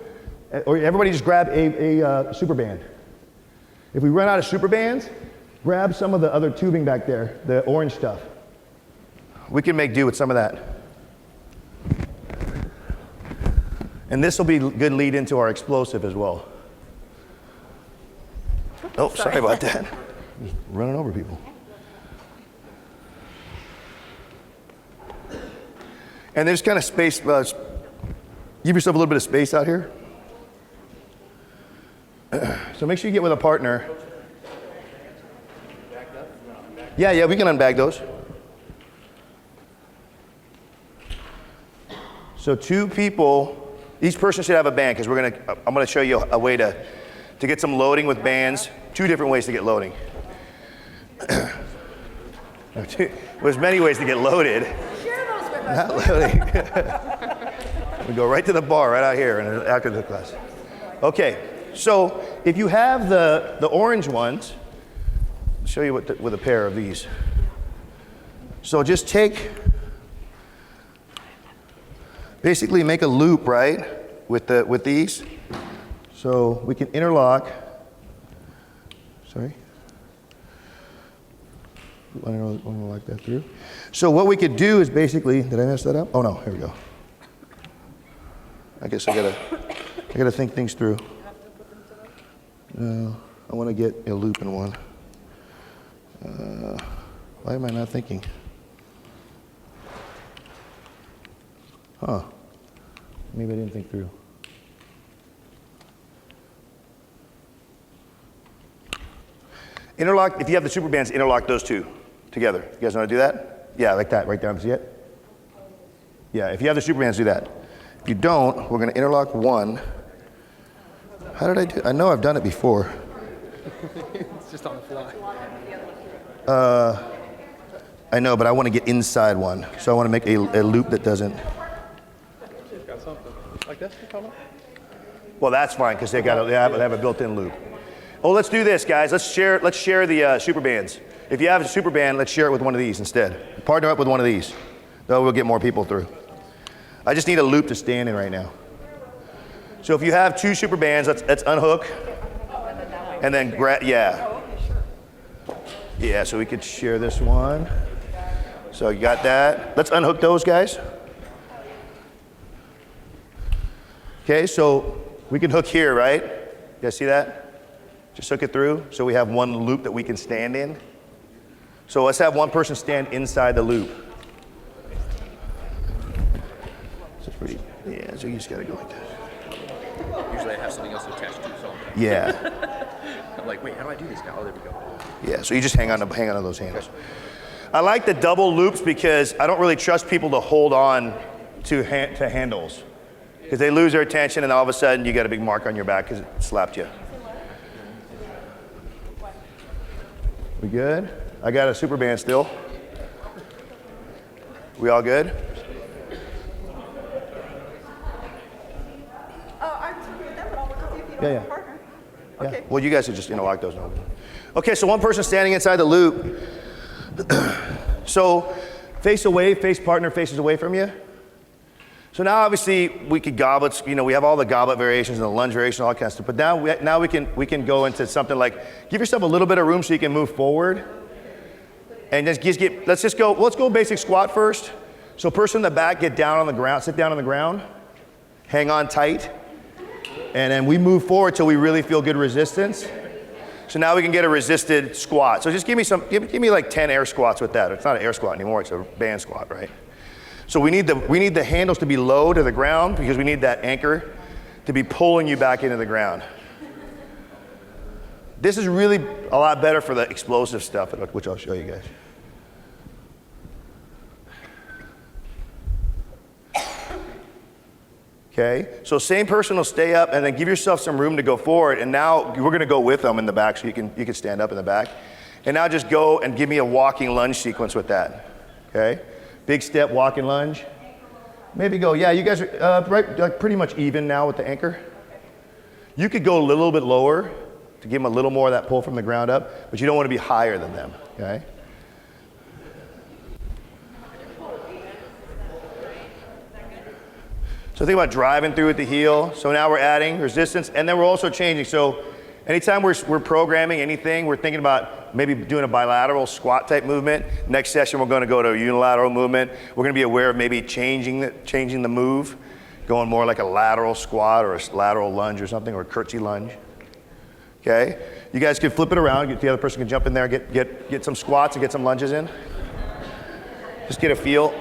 [SPEAKER 1] or everybody just grab a super band. If we run out of super bands, grab some of the other tubing back there, the orange stuff. We can make do with some of that. And this will be a good lead into our explosive as well. Oh, sorry about that. Just running over people. And there's kind of space, give yourself a little bit of space out here. So make sure you get with a partner. Yeah, we can unbag those. So two people, each person should have a band because I'm gonna show you a way to get some loading with bands. Two different ways to get loading. There's many ways to get loaded.
[SPEAKER 2] Share those with us.
[SPEAKER 1] Not loading. We go right to the bar right out here and after the class. Okay, so if you have the orange ones, I'll show you with a pair of these. So just basically make a loop, right, with these. So we can interlock. Sorry. I don't want to lock that through. So what we could do is basically, did I mess that up? Oh no, here we go. I guess I gotta think things through. No, I want to get a loop in one. Why am I not thinking? Huh. Maybe I didn't think through. Interlock, if you have the super bands, interlock those two together. You guys know how to do that? Yeah, like that, right down, see it? Yeah, if you have the super bands, do that. If you don't, we're gonna interlock one. How did I do? I know I've done it before.
[SPEAKER 3] It's just on the fly.
[SPEAKER 1] I know, but I want to get inside one. So I want to make a loop that doesn't.
[SPEAKER 3] Got something like this?
[SPEAKER 1] Well, that's fine because they have a built-in loop. Oh, let's do this, guys. Let's share the super bands. If you have a super band, let's share it with one of these instead. Partner up with one of these. Though we'll get more people through. I just need a loop to stand in right now. So if you have two super bands, let's unhook. And then grab, yeah. Yeah, so we could share this one. So you got that. Let's unhook those guys. Okay, so we can hook here, right? You guys see that? Just hook it through so we have one loop that we can stand in. So let's have one person stand inside the loop. So it's pretty, yeah, so you just gotta go like this.
[SPEAKER 3] Usually I have something else attached to, so
[SPEAKER 1] Yeah.
[SPEAKER 3] I'm like, wait, how do I do this now? Oh, there we go.
[SPEAKER 1] Yeah, so you just hang on to those handles. I like the double loops because I don't really trust people to hold on to handles because they lose their attention and all of a sudden you got a big mark on your back because it slapped you. We good? I got a super band still. We all good?
[SPEAKER 2] I'm okay with that, but I'll work with you if you don't
[SPEAKER 1] Yeah,
[SPEAKER 2] have
[SPEAKER 1] yeah.
[SPEAKER 2] a partner.
[SPEAKER 1] Yeah.
[SPEAKER 2] Okay.
[SPEAKER 1] Well, you guys should just interlock those. Okay, so one person standing inside the loop. So face away, face partner faces away from you. So now obviously we could goblets, we have all the goblet variations and the lunge variation, all that kind of stuff. But now we can go into something like, give yourself a little bit of room so you can move forward. And let's go basic squat first. So person in the back, get down on the ground, sit down on the ground, hang on tight. And then we move forward till we really feel good resistance. So now we can get a resisted squat. So just give me like 10 air squats with that. It's not an air squat anymore, it's a band squat, right? So we need the handles to be low to the ground because we need that anchor to be pulling you back into the ground. This is really a lot better for the explosive stuff, which I'll show you guys. Okay? So same person will stay up and then give yourself some room to go forward. And now we're gonna go with them in the back so you can stand up in the back. And now just go and give me a walking lunge sequence with that. Okay? Big step, walking lunge. Maybe go, yeah, you guys are right, like pretty much even now with the anchor. You could go a little bit lower to give them a little more of that pull from the ground up, but you don't want to be higher than them, okay? So think about driving through with the heel. So now we're adding resistance, and then we're also changing. So anytime we're programming anything, we're thinking about maybe doing a bilateral squat type movement. Next session, we're going to go to a unilateral movement. We're going to be aware of maybe changing the move, going more like a lateral squat or a lateral lunge or something, or a curtsy lunge. Okay? You guys can flip it around. The other person can jump in there, get some squats and get some lunges in. Just get a feel.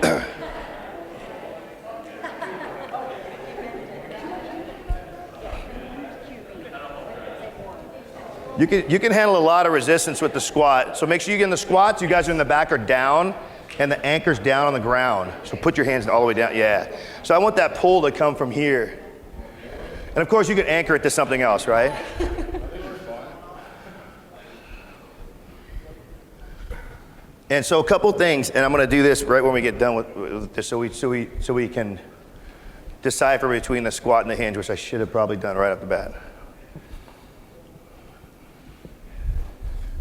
[SPEAKER 1] You can handle a lot of resistance with the squat. So make sure you get in the squats, you guys are in the back are down, and the anchor's down on the ground. So put your hands all the way down, yeah. So I want that pull to come from here. And of course you could anchor it to something else, right? And so a couple things, and I'm gonna do this right when we get done with this so we can decipher between the squat and the hinge, which I should have probably done right off the bat.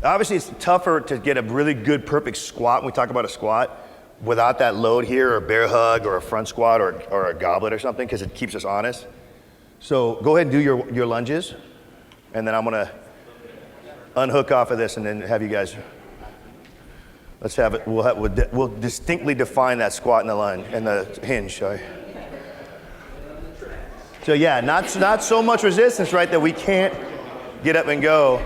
[SPEAKER 1] Obviously, it's tougher to get a really good, perfect squat when we talk about a squat without that load here, or a bear hug, or a front squat, or a goblet or something, because it keeps us honest. So go ahead and do your lunges, and then I'm gonna unhook off of this and then have you guys, let's have it, we'll distinctly define that squat and the lunge, and the hinge, sorry. So yeah, not so much resistance, right, that we can't get up and go.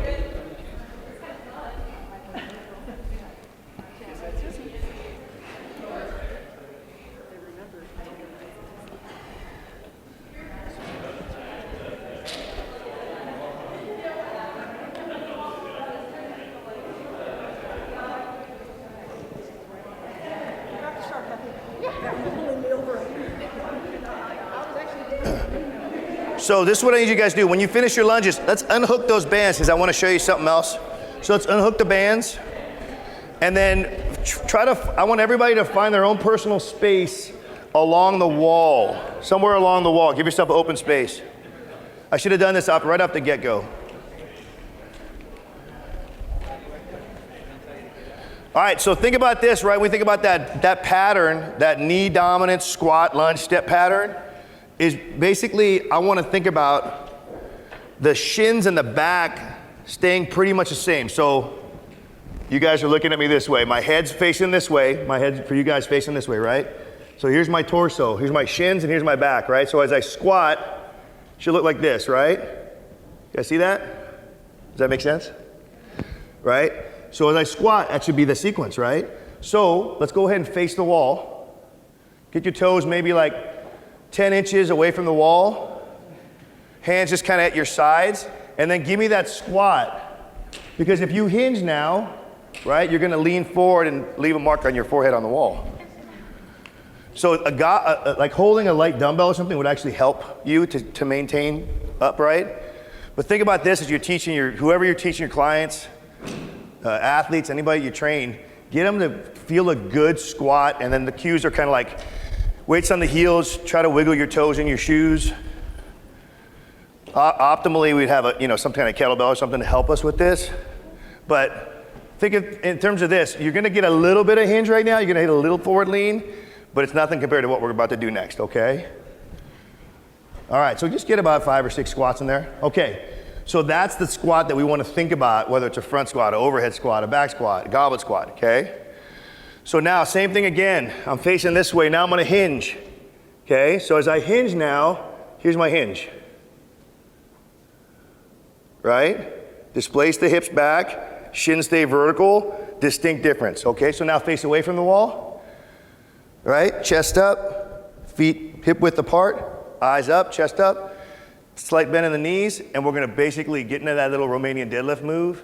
[SPEAKER 1] So this is what I need you guys to do. When you finish your lunges, let's unhook those bands because I want to show you something else. So let's unhook the bands. And then I want everybody to find their own personal space along the wall. Somewhere along the wall. Give yourself an open space. I should have done this right off the get-go. All right, so think about this, right? When we think about that pattern, that knee dominant squat, lunge, step pattern, is basically, I want to think about the shins and the back staying pretty much the same. So you guys are looking at me this way. My head's facing this way. My head's for you guys facing this way, right? So here's my torso. Here's my shins and here's my back, right? So as I squat, it should look like this, right? You guys see that? Does that make sense? Right? So as I squat, that should be the sequence, right? So let's go ahead and face the wall. Get your toes maybe like 10 inches away from the wall. Hands just kind of at your sides. And then give me that squat. Because if you hinge now, right, you're going to lean forward and leave a mark on your forehead on the wall. So like holding a light dumbbell or something would actually help you to maintain upright. But think about this as you're teaching whoever you're teaching your clients, athletes, anybody you train, get them to feel a good squat, and then the cues are kind of like weights on the heels, try to wiggle your toes in your shoes. Optimally, we'd have some kind of kettlebell or something to help us with this. But think in terms of this, you're gonna get a little bit of hinge right now, you're gonna hit a little forward lean, but it's nothing compared to what we're about to do next, okay? All right, so just get about 5 or 6 squats in there. Okay, so that's the squat that we wanna think about, whether it's a front squat, an overhead squat, a back squat, a goblet squat, okay? So now, same thing again. I'm facing this way. Now I'm gonna hinge. Okay, so as I hinge now, here's my hinge. Right? Displace the hips back, shins stay vertical, distinct difference. Okay, so now face away from the wall. Right? Chest up, feet hip width apart, eyes up, chest up, slight bend in the knees, and we're gonna basically get into that little Romanian deadlift move.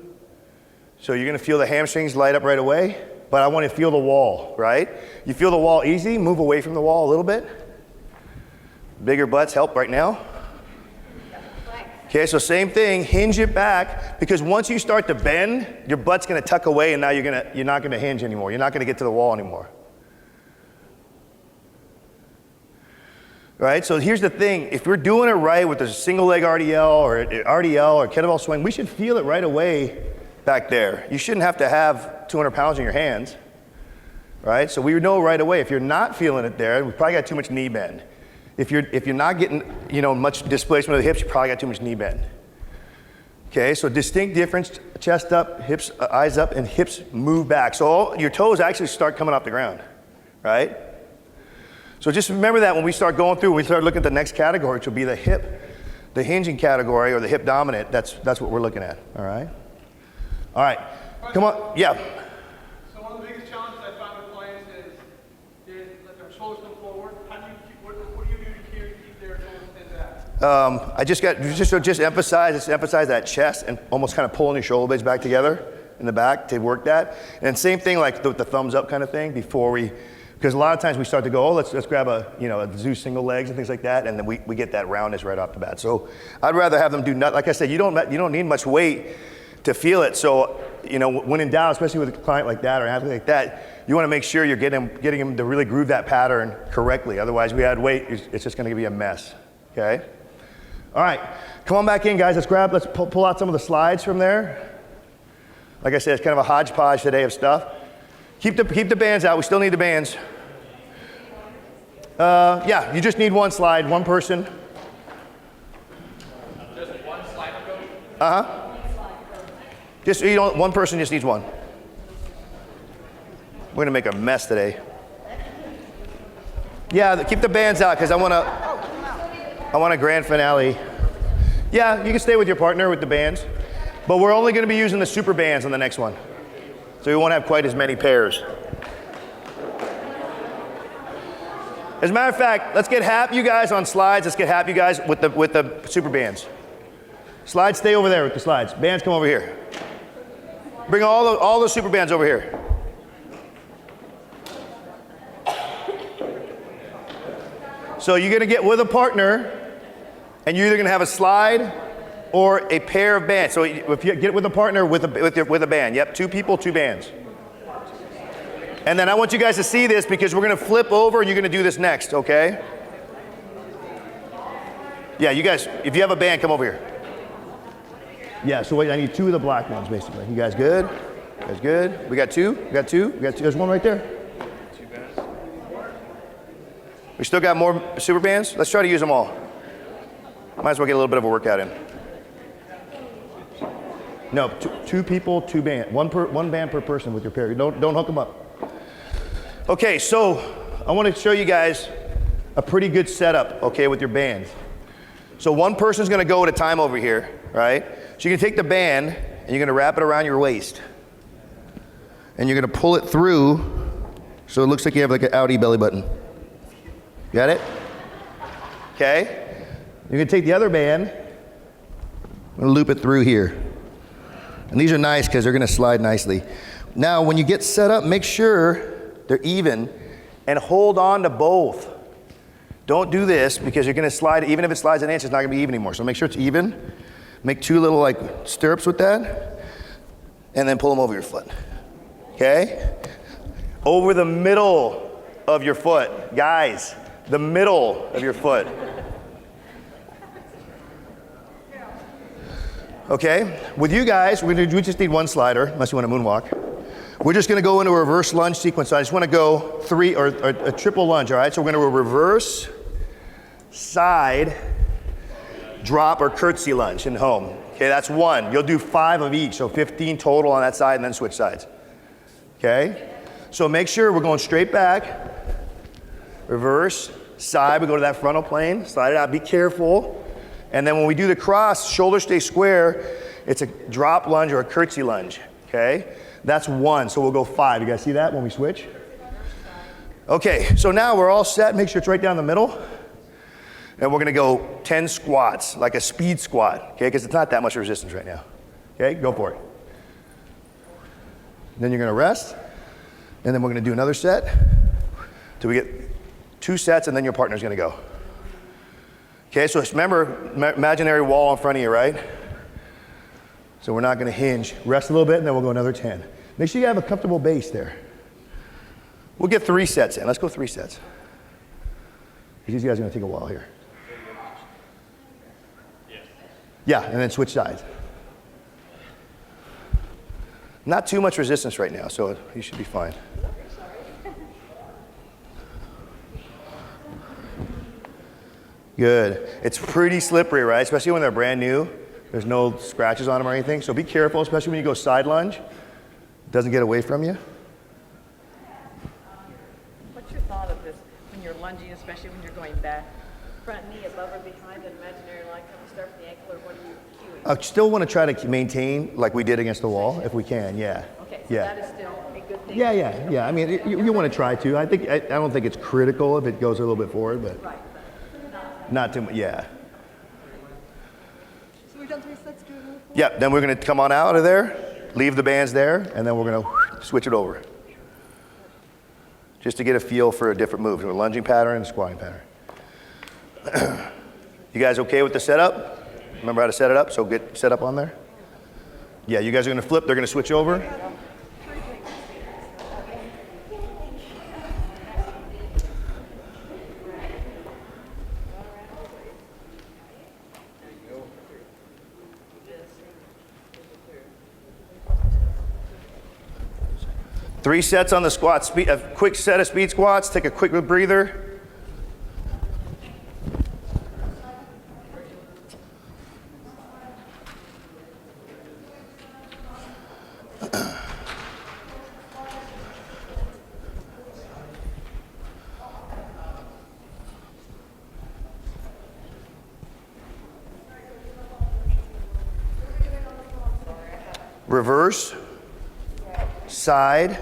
[SPEAKER 1] So you're gonna feel the hamstrings light up right away. But I want to feel the wall, right? You feel the wall easy, move away from the wall a little bit. Bigger butts help right now. Okay, so same thing, hinge it back, because once you start to bend, your butt's gonna tuck away and now you're not gonna hinge anymore. You're not gonna get to the wall anymore. Right, so here's the thing, if we're doing it right with a single leg RDL or kettlebell swing, we should feel it right away back there. You shouldn't have to have 200 pounds in your hands, right? So we know right away, if you're not feeling it there, we probably got too much knee bend. If you're not getting, much displacement of the hips, you probably got too much knee bend. Okay, so distinct difference, chest up, hips, eyes up, and hips move back. So all, your toes actually start coming off the ground, right? So just remember that when we start going through, when we start looking at the next category, which will be the hip, the hinging category, or the hip dominant, that's what we're looking at, all right? All right, come on, yeah.
[SPEAKER 4] So one of the biggest challenges I find with clients is they let their shoulders come forward. How do you keep, what do you do to keep their shoulders pinned back?
[SPEAKER 1] I just emphasize that chest and almost kind of pulling your shoulder blades back together in the back to work that. And same thing like the thumbs up kind of thing before we, because a lot of times we start to go, oh, let's grab a Zeus single legs and things like that, and then we get that roundness right off the bat. So I'd rather have them do nothing. Like I said, you don't need much weight to feel it. So, when in doubt, especially with a client like that or an athlete like that, you want to make sure you're getting them to really groove that pattern correctly. Otherwise, we add weight, it's just going to be a mess. Okay? All right, come on back in, guys. Let's pull out some of the slides from there. Like I said, it's kind of a hodgepodge today of stuff. Keep the bands out. We still need the bands. Yeah, you just need one slide, one person.
[SPEAKER 3] Just one slide ago?
[SPEAKER 1] Uh-huh. One person just needs one. We're gonna make a mess today. Yeah, keep the bands out because I want a grand finale. Yeah, you can stay with your partner with the bands, but we're only gonna be using the super bands on the next one. So we won't have quite as many pairs. As a matter of fact, let's get half you guys on slides. Let's get half you guys with the super bands. Slides, stay over there with the slides. Bands, come over here. Bring all the super bands over here. So you're gonna get with a partner, and you're either gonna have a slide or a pair of bands. So if you get with a partner with a band, yep, 2 people, 2 bands. And then I want you guys to see this because we're gonna flip over and you're gonna do this next, okay? Yeah, you guys, if you have a band, come over here. Yeah, so wait, I need 2 of the black ones basically. You guys good? You guys good? We got 2? We got 2? We got 2. There's one right there.
[SPEAKER 3] 2 bands.
[SPEAKER 1] We still got more super bands? Let's try to use them all. Might as well get a little bit of a workout in. No, 2 people, 2 bands. One band per person with your pair. Don't hook them up. Okay, so I want to show you guys a pretty good setup, okay, with your bands. So one person's going to go at a time over here, right? So you're going to take the band and you're going to wrap it around your waist. And you're going to pull it through so it looks like you have like an outie belly button. Got it? Okay. You're going to take the other band and loop it through here. And these are nice because they're going to slide nicely. Now, when you get set up, make sure they're even and hold on to both. Don't do this because you're going to slide, even if it slides an inch, it's not going to be even anymore. So make sure it's even. Make 2 little like stirrups with that and then pull them over your foot. Okay? Over the middle of your foot. Guys, the middle of your foot. Okay? With you guys, we just need one slider, unless you want to moonwalk. We're just going to go into a reverse lunge sequence. So I just want to go 3 or a triple lunge, all right? So we're going to reverse, side, drop, or curtsy lunge in home. Okay, that's 1. You'll do 5 of each, so 15 total on that side and then switch sides. Okay? So make sure we're going straight back, reverse, side, we go to that frontal plane, slide it out, be careful. And then when we do the cross, shoulders stay square, it's a drop lunge or a curtsy lunge, okay? That's 1, so we'll go 5. You guys see that when we switch? Okay, so now we're all set. Make sure it's right down the middle. And we're gonna go 10 squats, like a speed squat, okay? Because it's not that much resistance right now. Okay, go for it. Then you're gonna rest. And then we're gonna do another set till we get 2 sets and then your partner's gonna go. Okay, so remember, imaginary wall in front of you, right? So we're not gonna hinge. Rest a little bit and then we'll go another 10. Make sure you have a comfortable base there. We'll get 3 sets in. Let's go 3 sets. These guys are gonna take a while here. Yeah, and then switch sides. Not too much resistance right now, so you should be fine. Good. It's pretty slippery, right? Especially when they're brand new. There's no scratches on them or anything. So be careful, especially when you go side lunge. It doesn't get away from you.
[SPEAKER 2] What's your thought of this when you're lunging, especially when you're going back? Front knee above or behind an imaginary line coming start from the ankle, or what are you cueing?
[SPEAKER 1] I still want to try to maintain like we did against the wall, if we can, yeah.
[SPEAKER 2] Okay, so
[SPEAKER 1] Yeah.
[SPEAKER 2] that is still a good thing.
[SPEAKER 1] Yeah. I mean, you want to try to. I don't think it's critical if it goes a little bit forward, but
[SPEAKER 2] Right.
[SPEAKER 1] not too much, yeah.
[SPEAKER 2] So we've done 3 sets, do another 4?
[SPEAKER 1] Yeah, then we're going to come on out of there, leave the bands there, and then we're going to switch it over. Just to get a feel for a different move, a lunging pattern and a squatting pattern. You guys okay with the setup? Remember how to set it up? So get set up on there? Yeah, you guys are going to flip, they're going to switch over. Three sets on the squats, a quick set of speed squats, take a quick breather. Reverse, side,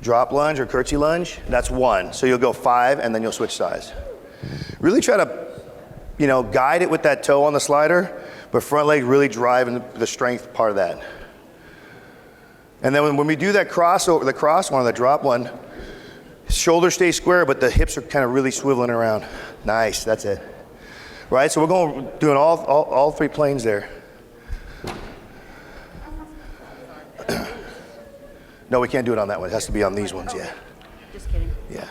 [SPEAKER 1] drop lunge or curtsy lunge, that's 1. So you'll go 5 and then you'll switch sides. Really try to, guide it with that toe on the slider, but front leg really driving the strength part of that. And then when we do that crossover, the cross one, the drop one, shoulders stay square, but the hips are kind of really swiveling around. Nice, that's it. Right, so we're doing all 3 planes there. No, we can't do it on that one. It has to be on these ones, yeah.
[SPEAKER 2] Just kidding.
[SPEAKER 1] Yeah.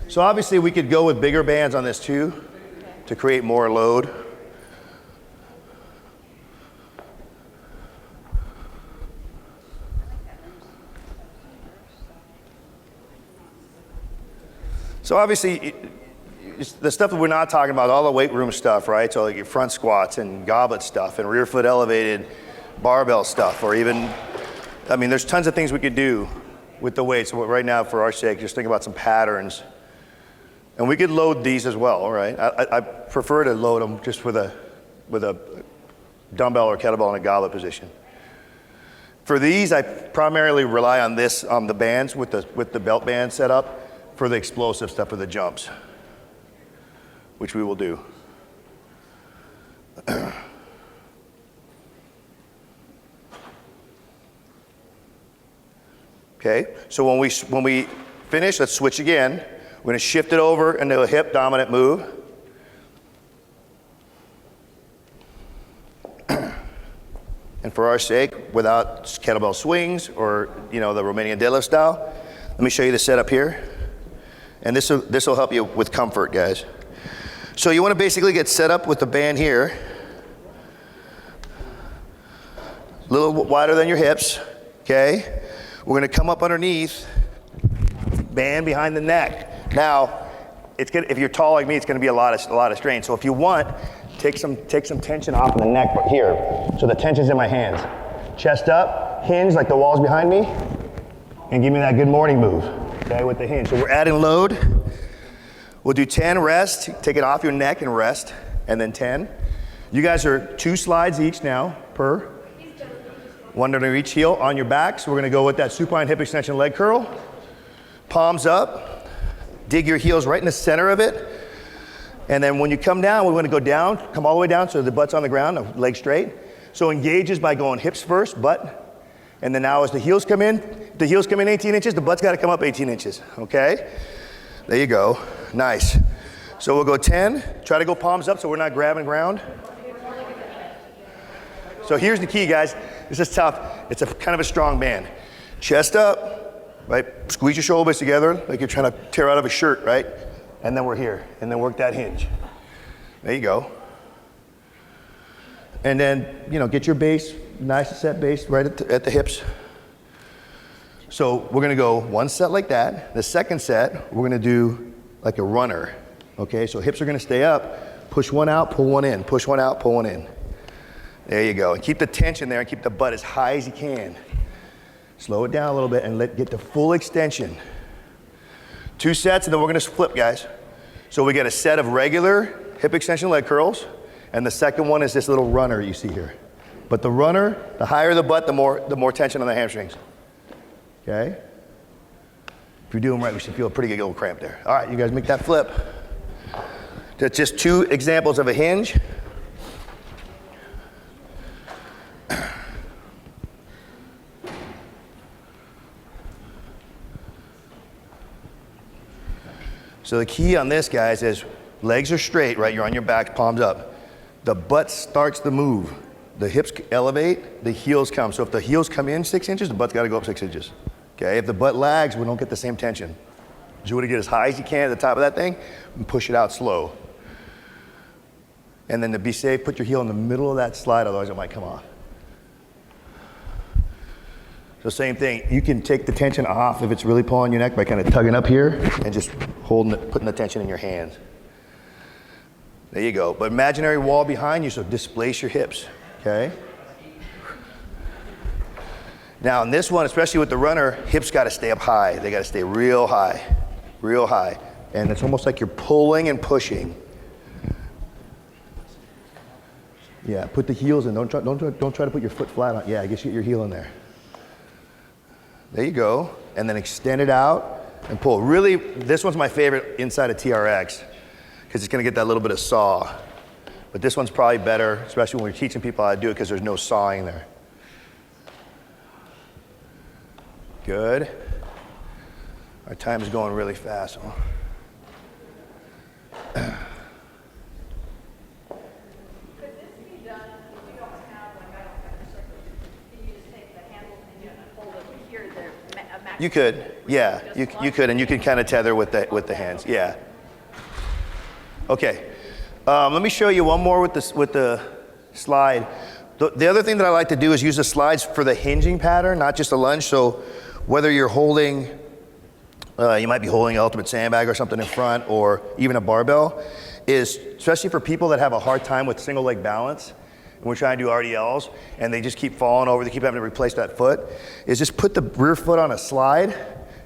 [SPEAKER 1] So obviously we could go with bigger bands on this too to create more load. So obviously the stuff that we're not talking about, all the weight room stuff, right? So like your front squats and goblet stuff and rear foot elevated barbell stuff, or even, there's tons of things we could do with the weights. So right now, for our sake, just think about some patterns. And we could load these as well, right? I prefer to load them just with a dumbbell or kettlebell in a goblet position. For these, I primarily rely on this, the bands with the belt band set up for the explosive stuff, for the jumps, which we will do. Okay, so when we finish, let's switch again. We're going to shift it over into a hip dominant move. And for our sake, without kettlebell swings or the Romanian deadlift style, let me show you the setup here. And this will help you with comfort, guys. So you want to basically get set up with the band here, a little wider than your hips. Okay. We're going to come up underneath, band behind the neck. Now, if you're tall like me, it's going to be a lot of strain. So if you want, take some tension off of the neck here. So the tension's in my hands. Chest up, hinge like the wall's behind me, and give me that good morning move. Okay, with the hinge. So we're adding load. We'll do 10 rest. Take it off your neck and rest, and then 10. You guys are 2 slides each now per. 1 under each heel on your back. So we're going to go with that supine hip extension leg curl. Palms up. Dig your heels right in the center of it. And then when you come down, we want to go down, come all the way down so the butt's on the ground, the leg straight. So engages by going hips first, butt. And then now as the heels come in 18 inches, the butt's got to come up 18 inches. Okay? There you go. Nice. So we'll go 10, try to go palms up so we're not grabbing ground. So here's the key, guys. This is tough. It's a kind of a strong band. Chest up, right? Squeeze your shoulders together like you're trying to tear out of a shirt, right? And then we're here, and then work that hinge. There you go. And then, you know, get your base, nice set base right at the hips. So we're gonna go one set like that. The second set, we're gonna do like a runner, okay? So hips are gonna stay up, push one out, pull one in, push one out, pull one in. There you go, and keep the tension there and keep the butt as high as you can. Slow it down a little bit and get the full extension. 2 sets and then we're gonna flip, guys. So we get a set of regular hip extension leg curls, and the second one is this little runner you see here. But the runner, the higher the butt, the more tension on the hamstrings. Okay? If you're doing right, we should feel a pretty good little cramp there. All right, you guys make that flip. That's just 2 examples of a hinge. So the key on this, guys, is legs are straight, right? You're on your back, palms up. The butt starts the move. The hips elevate, the heels come. So if the heels come in 6 inches, the butt's gotta go up 6 inches. Okay, if the butt lags, we don't get the same tension. So you wanna get as high as you can at the top of that thing and push it out slow. And then to be safe, put your heel in the middle of that slide, otherwise it might come off. So same thing, you can take the tension off if it's really pulling your neck by kind of tugging up here and just holding it, putting the tension in your hands. There you go, but imaginary wall behind you, so displace your hips, okay? Now in this one, especially with the runner, hips gotta stay up high. They gotta stay real high, real high. And it's almost like you're pulling and pushing. Yeah, put the heels in, don't try to put your foot flat on. Yeah, I guess you get your heel in there. There you go, and then extend it out and pull. Really, this one's my favorite inside of TRX because it's gonna get that little bit of saw. But this one's probably better, especially when we're teaching people how to do it because there's no sawing there. Good. Our time is going really fast. You could, yeah, you could, and you can kind of tether with the hands, yeah. Okay, let me show you one more with the slide. The other thing that I like to do is use the slides for the hinging pattern, not just a lunge. So whether you're holding, you might be holding an ultimate sandbag or something in front, or even a barbell, is especially for people that have a hard time with single leg balance. We're trying to do RDLs, and they just keep falling over, they keep having to replace that foot, is just put the rear foot on a slide,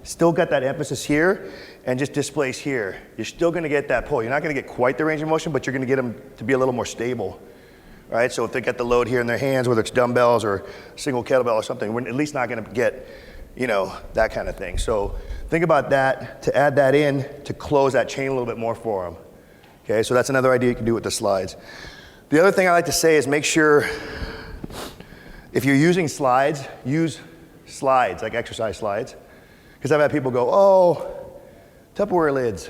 [SPEAKER 1] still got that emphasis here, and just displace here. You're still gonna get that pull. You're not gonna get quite the range of motion, but you're gonna get them to be a little more stable, right? So if they get the load here in their hands, whether it's dumbbells or single kettlebell or something, we're at least not gonna get, you know, that kind of thing. So think about that, to add that in, to close that chain a little bit more for them. Okay, so that's another idea you can do with the slides. The other thing I like to say is make sure, if you're using slides, use slides, like exercise slides. Because I've had people go, oh, Tupperware lids.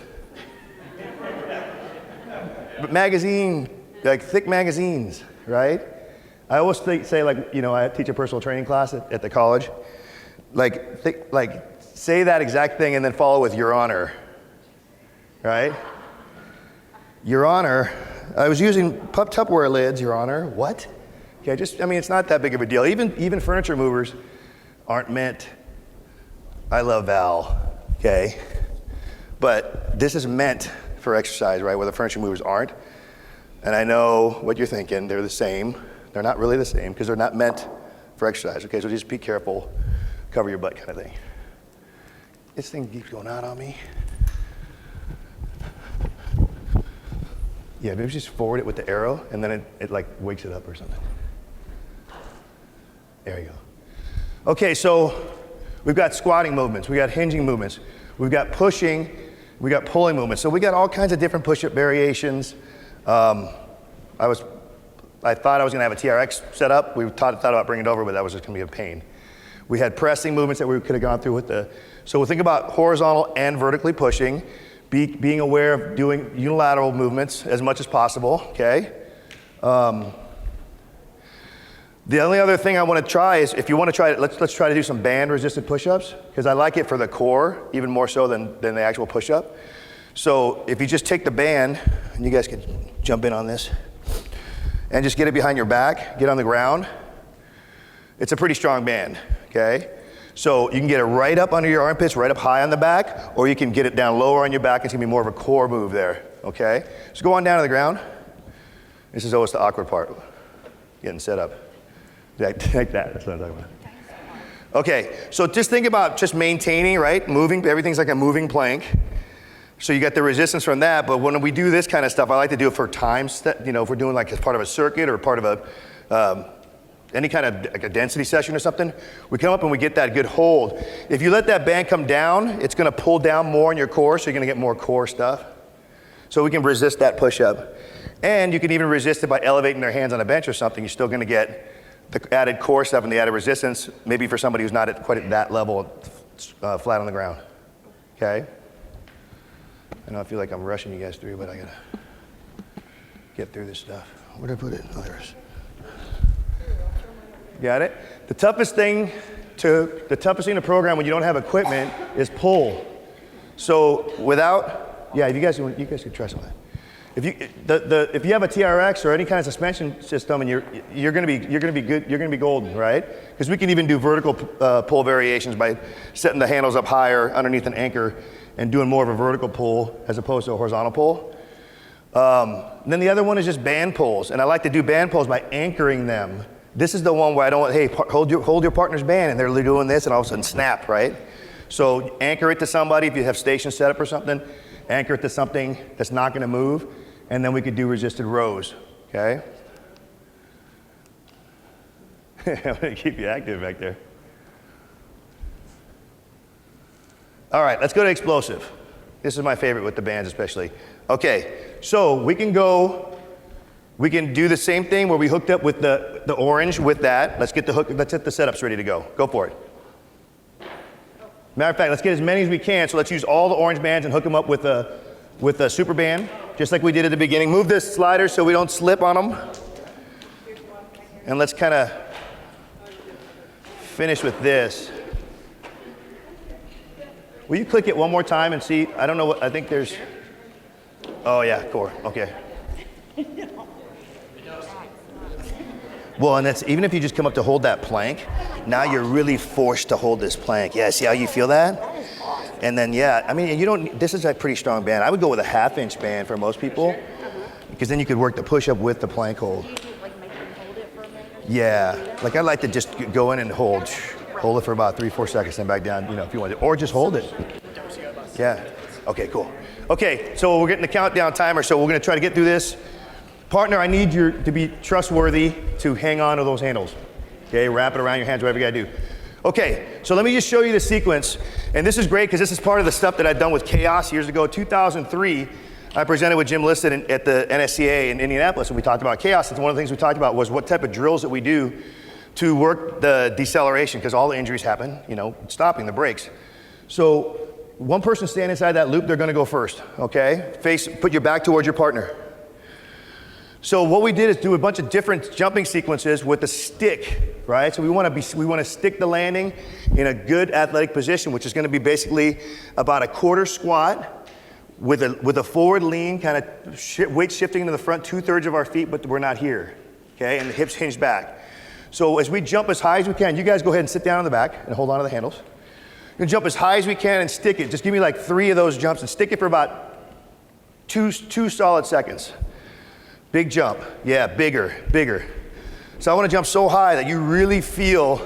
[SPEAKER 1] But magazine, like thick magazines, right? I always say, like, you know, I teach a personal training class at the college. Like say that exact thing and then follow with Your Honor, right? Your Honor. I was using Tupperware lids, Your Honor. What? Okay, I mean, it's not that big of a deal. Even furniture movers aren't meant, I love Val, okay? But this is meant for exercise, right, where the furniture movers aren't. And I know what you're thinking, they're the same. They're not really the same because they're not meant for exercise, okay? So just be careful, cover your butt kind of thing. This thing keeps going out on me. Yeah, maybe just forward it with the arrow, and then it like wakes it up or something. There you go. Okay, so we've got squatting movements, we got hinging movements, we've got pushing, we got pulling movements. So we got all kinds of different push-up variations. I thought I was gonna have a TRX set up. We thought about bringing it over, but that was just gonna be a pain. We had pressing movements that we could have gone through with so we'll think about horizontal and vertically pushing. being aware of doing unilateral movements as much as possible, okay? The only other thing I want to try is, if you want to try it, let's try to do some band resisted push-ups, because I like it for the core, even more so than the actual push-up. So if you just take the band, and you guys can jump in on this, and just get it behind your back, get on the ground. It's a pretty strong band, okay? So you can get it right up under your armpits, right up high on the back, or you can get it down lower on your back. It's gonna be more of a core move there, okay? So go on down to the ground. This is always the awkward part, getting set up. Like that, that's what I'm talking about. Okay, so just think about just maintaining, right? Moving, everything's like a moving plank. So you got the resistance from that, but when we do this kind of stuff, I like to do it for times, you know, if we're doing like as part of a circuit or part of a, any kind of like a density session or something, we come up and we get that good hold. If you let that band come down, it's gonna pull down more in your core, so you're gonna get more core stuff. So we can resist that push-up. And you can even resist it by elevating their hands on a bench or something. You're still gonna get the added core stuff and the added resistance, maybe for somebody who's not quite at that level, flat on the ground, okay? I know I feel like I'm rushing you guys through, but I gotta get through this stuff. Where did I put it? Oh, there it is. Got it? The toughest thing to program when you don't have equipment is pull. So without, yeah, if you guys could try something. If you have a TRX or any kind of suspension system, and you're gonna be good, you're gonna be golden, right? Because we can even do vertical pull variations by setting the handles up higher underneath an anchor and doing more of a vertical pull as opposed to a horizontal pull. And then the other one is just band pulls, and I like to do band pulls by anchoring them. This is the one where I don't, hey, hold your partner's band, and they're doing this, and all of a sudden snap, right? So anchor it to somebody if you have station set up or something. Anchor it to something that's not gonna move, and then we could do resisted rows, okay? I'm gonna keep you active back there. All right, let's go to explosive. This is my favorite with the bands especially. Okay, so we can do the same thing where we hooked up with the orange with that. Let's get the setups ready to go. Go for it. Matter of fact, let's get as many as we can, so let's use all the orange bands and hook them up with a super band, just like we did at the beginning. Move this slider so we don't slip on them. And let's kind of finish with this. Will you click it one more time and see? I don't know what, I think there's, oh yeah, core, okay. Well, and that's, even if you just come up to hold that plank, now you're really forced to hold this plank. Yeah, see how you feel that? And then, yeah, I mean, this is a pretty strong band. I would go with a 1/2-inch band for most people, because then you could work the push-up with the plank hold.
[SPEAKER 2] Do you like make them hold it for a minute?
[SPEAKER 1] Yeah, like I like to just go in and hold it for about 3-4 seconds, then back down, you know, if you want to, or just hold it. Yeah, okay, cool. Okay, so we're getting the countdown timer, so we're gonna try to get through this. Partner, I need you to be trustworthy to hang on to those handles. Okay, wrap it around your hands, whatever you gotta do. Okay, so let me just show you the sequence. And this is great because this is part of the stuff that I've done with Chaos years ago. 2003, I presented with Jim Liston at the NSCA in Indianapolis, and we talked about Chaos. And one of the things we talked about was what type of drills that we do to work the deceleration, because all the injuries happen, you know, stopping the brakes. So one person stand inside that loop, they're gonna go first, okay? Put your back towards your partner. So what we did is do a bunch of different jumping sequences with the stick, right? So we want to stick the landing in a good athletic position, which is going to be basically about a quarter squat with a forward lean, kind of weight shifting to the front, 2/3 of our feet, but we're not here, okay? And the hips hinge back. So as we jump as high as we can, you guys go ahead and sit down on the back and hold on to the handles. You're gonna jump as high as we can and stick it. Just give me like 3 of those jumps and stick it for about two solid seconds. Big jump, yeah, bigger. So I want to jump so high that you really feel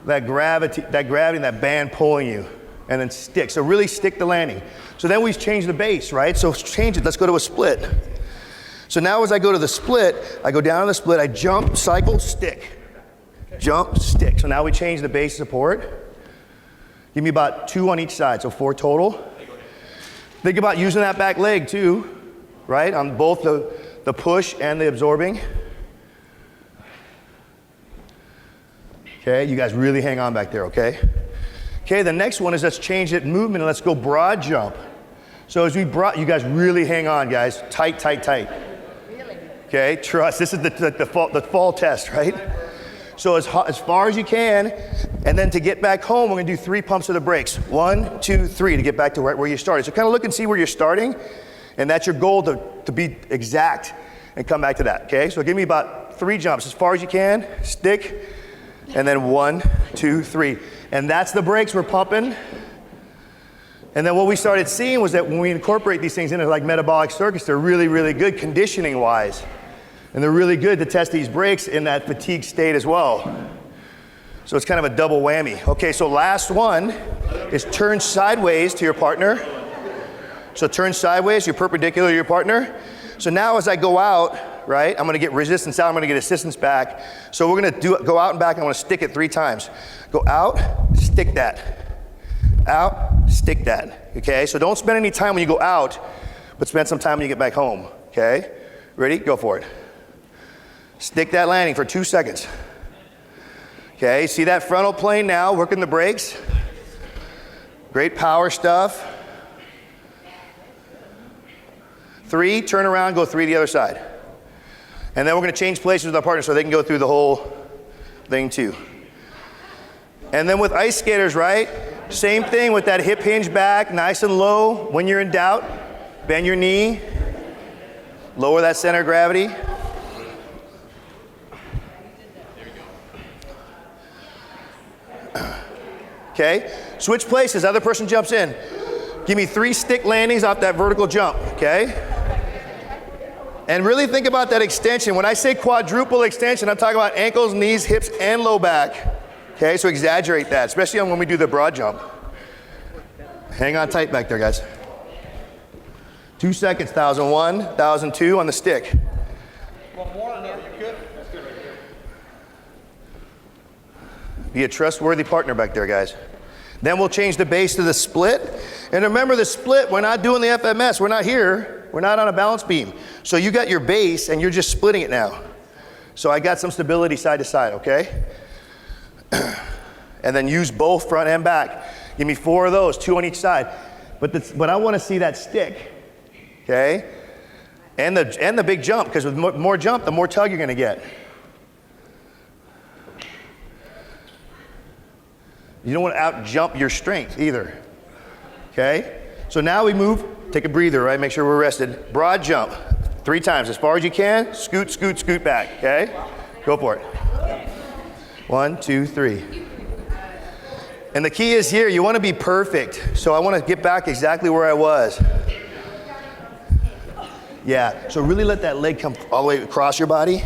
[SPEAKER 1] that gravity, that band pulling you, and then stick. So really stick the landing. So then we change the base, right? So change it, let's go to a split. So now as I go to the split, I go down to the split, I jump, cycle, stick. Jump, stick. So now we change the base support. Give me about 2 on each side, so 4 total. Think about using that back leg too, right? On both the push and the absorbing. Okay, you guys really hang on back there, okay? Okay, the next one is let's change it movement and let's go broad jump. So as we brought, you guys really hang on, guys. Tight, tight, tight.
[SPEAKER 2] Really?
[SPEAKER 1] Okay, trust. This is the fall test, right? So as far as you can, and then to get back home, we're gonna do 3 pumps of the brakes. 1, 2, 3 to get back to right where you started. So kind of look and see where you're starting, and that's your goal to be exact and come back to that, okay? So give me about 3 jumps as far as you can, stick, and then 1, 2, 3. And that's the brakes we're pumping. And then what we started seeing was that when we incorporate these things into like metabolic circuits, they're really, really good conditioning wise. And they're really good to test these brakes in that fatigue state as well. So it's kind of a double whammy. Okay, so last one is turn sideways to your partner. So turn sideways, you're perpendicular to your partner. So now as I go out, right, I'm gonna get resistance out, I'm gonna get assistance back. So we're gonna go out and back, I'm gonna stick it 3 times. Go out, stick that. Out, stick that, okay? So don't spend any time when you go out, but spend some time when you get back home, okay? Ready? Go for it. Stick that landing for 2 seconds. Okay, see that frontal plane now, working the brakes. Great power stuff. 3, turn around, go 3 the other side. And then we're gonna change places with our partner so they can go through the whole thing too. And then with ice skaters, right? Same thing with that hip hinge back, nice and low. When you're in doubt, bend your knee, lower that center of gravity. Okay, switch places, other person jumps in. Give me 3 stick landings off that vertical jump, okay? And really think about that extension. When I say quadruple extension, I'm talking about ankles, knees, hips, and low back. Okay, so exaggerate that, especially when we do the broad jump. Hang on tight back there, guys. 2 seconds, 1001, 1002 on the stick.
[SPEAKER 4] One more, I know you could. That's good right here.
[SPEAKER 1] Be a trustworthy partner back there, guys. Then we'll change the base to the split. And remember the split, we're not doing the FMS, we're not here, we're not on a balance beam. So you got your base and you're just splitting it now. So I got some stability side to side, okay? And then use both front and back. Give me 4 of those, 2 on each side. But I want to see that stick, okay? And the big jump, because with more jump, the more tug you're going to get. You don't want to out jump your strength either, okay? So now we move, take a breather, right? Make sure we're rested. Broad jump, 3 times, as far as you can. Scoot, scoot, scoot back, okay? Go for it. 1, 2, 3. And the key is here, you want to be perfect. So I want to get back exactly where I was. Yeah, so really let that leg come all the way across your body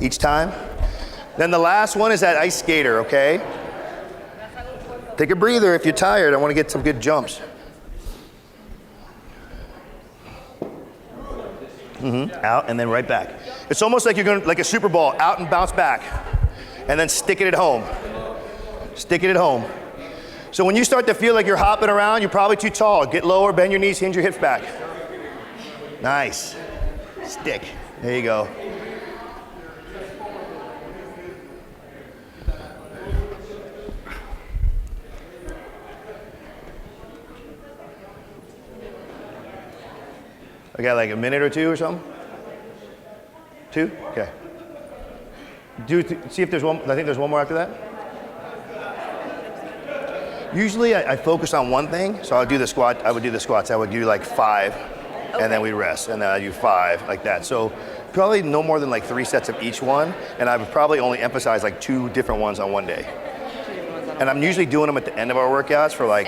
[SPEAKER 1] each time. Then the last one is that ice skater, okay? Take a breather if you're tired. I want to get some good jumps. Out and then right back. It's almost like you're going like a Super Bowl, out and bounce back. And then stick it at home. Stick it at home. So when you start to feel like you're hopping around, you're probably too tall. Get lower, bend your knees, hinge your hips back. Nice. Stick. There you go. I got like a minute or 2 or something? 2? Okay. See if there's one, I think there's one more after that. Usually I focus on one thing, so I would do the squats, I would do like 5, and then we rest, and then I do 5, like that. So probably no more than like 3 sets of each one, and I would probably only emphasize like 2 different ones on one day. And I'm usually doing them at the end of our workouts for like,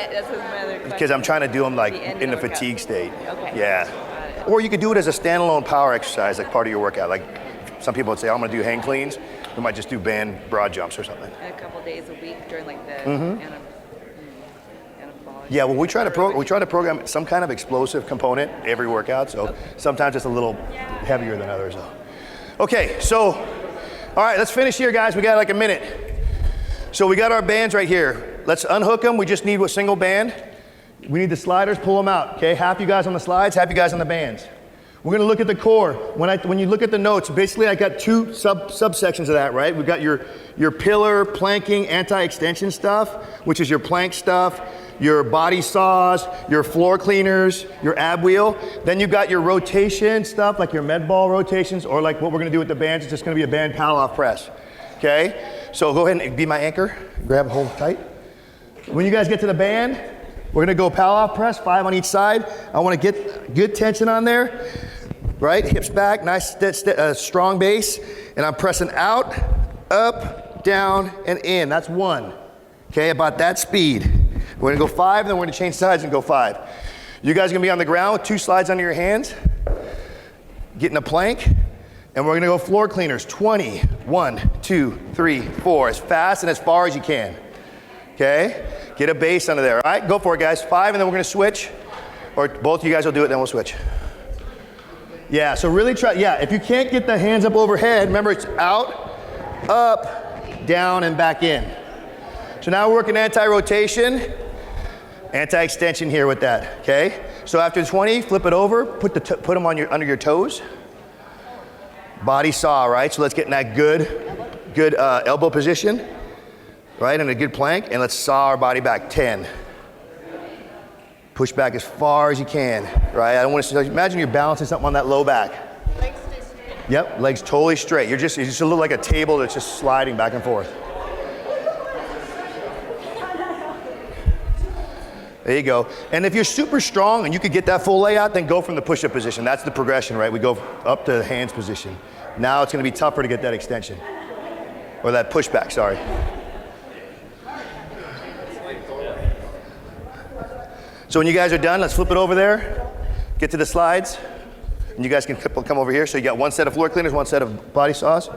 [SPEAKER 1] because I'm trying to do them like in the fatigue state.
[SPEAKER 2] Okay.
[SPEAKER 1] Yeah. Or you could do it as a standalone power exercise, like part of your workout. Like some people would say, I'm gonna do hang cleans. We might just do band broad jumps or something.
[SPEAKER 2] And a couple days a week during like the
[SPEAKER 1] Yeah, well, we try to program some kind of explosive component every workout. So sometimes it's a little heavier than others. Okay, so all right, let's finish here, guys. We got like a minute. So we got our bands right here. Let's unhook them. We just need a single band. We need the sliders. Pull them out. Okay, half you guys on the slides, half you guys on the bands. We're gonna look at the core. When you look at the notes, basically I got two subsections of that, right? We've got your pillar, planking, anti-extension stuff, which is your plank stuff, your body saws, your floor cleaners, your ab wheel. Then you've got your rotation stuff, like your med ball rotations, or like what we're gonna do with the bands, it's just gonna be a band paddle off press, okay? So go ahead and be my anchor, grab, hold tight. When you guys get to the band, we're gonna go paddle off press, 5 on each side. I wanna get good tension on there, right? Hips back, nice strong base. And I'm pressing out, up, down, and in. That's 1, okay? About that speed. We're gonna go 5, then we're gonna change sides and go 5. You guys are gonna be on the ground with 2 slides under your hands, getting a plank, and we're gonna go floor cleaners, 20. 1, 2, 3, 4, as fast and as far as you can, okay? Get a base under there, all right? Go for it, guys. 5, and then we're gonna switch, or both of you guys will do it, then we'll switch. Yeah, so really try, if you can't get the hands up overhead, remember it's out, up, down, and back in. So now we're working anti-rotation, anti-extension here with that, okay? So after 20, flip it over, put them on under your toes. Body saw, right? So let's get in that good elbow position, right? And a good plank, and let's saw our body back, 10. Push back as far as you can, right? I don't want to, imagine you're balancing something on that low back.
[SPEAKER 2] Legs stay straight.
[SPEAKER 1] Yep, legs totally straight. You're just a little like a table that's just sliding back and forth. There you go. And if you're super strong and you could get that full layout, then go from the push-up position. That's the progression, right? We go up to the hands position. Now it's gonna be tougher to get that extension. Or that pushback, sorry. So when you guys are done, let's flip it over there, get to the slides, and you guys can come over here. So you got 1 set of floor cleaners, 1 set of body saws,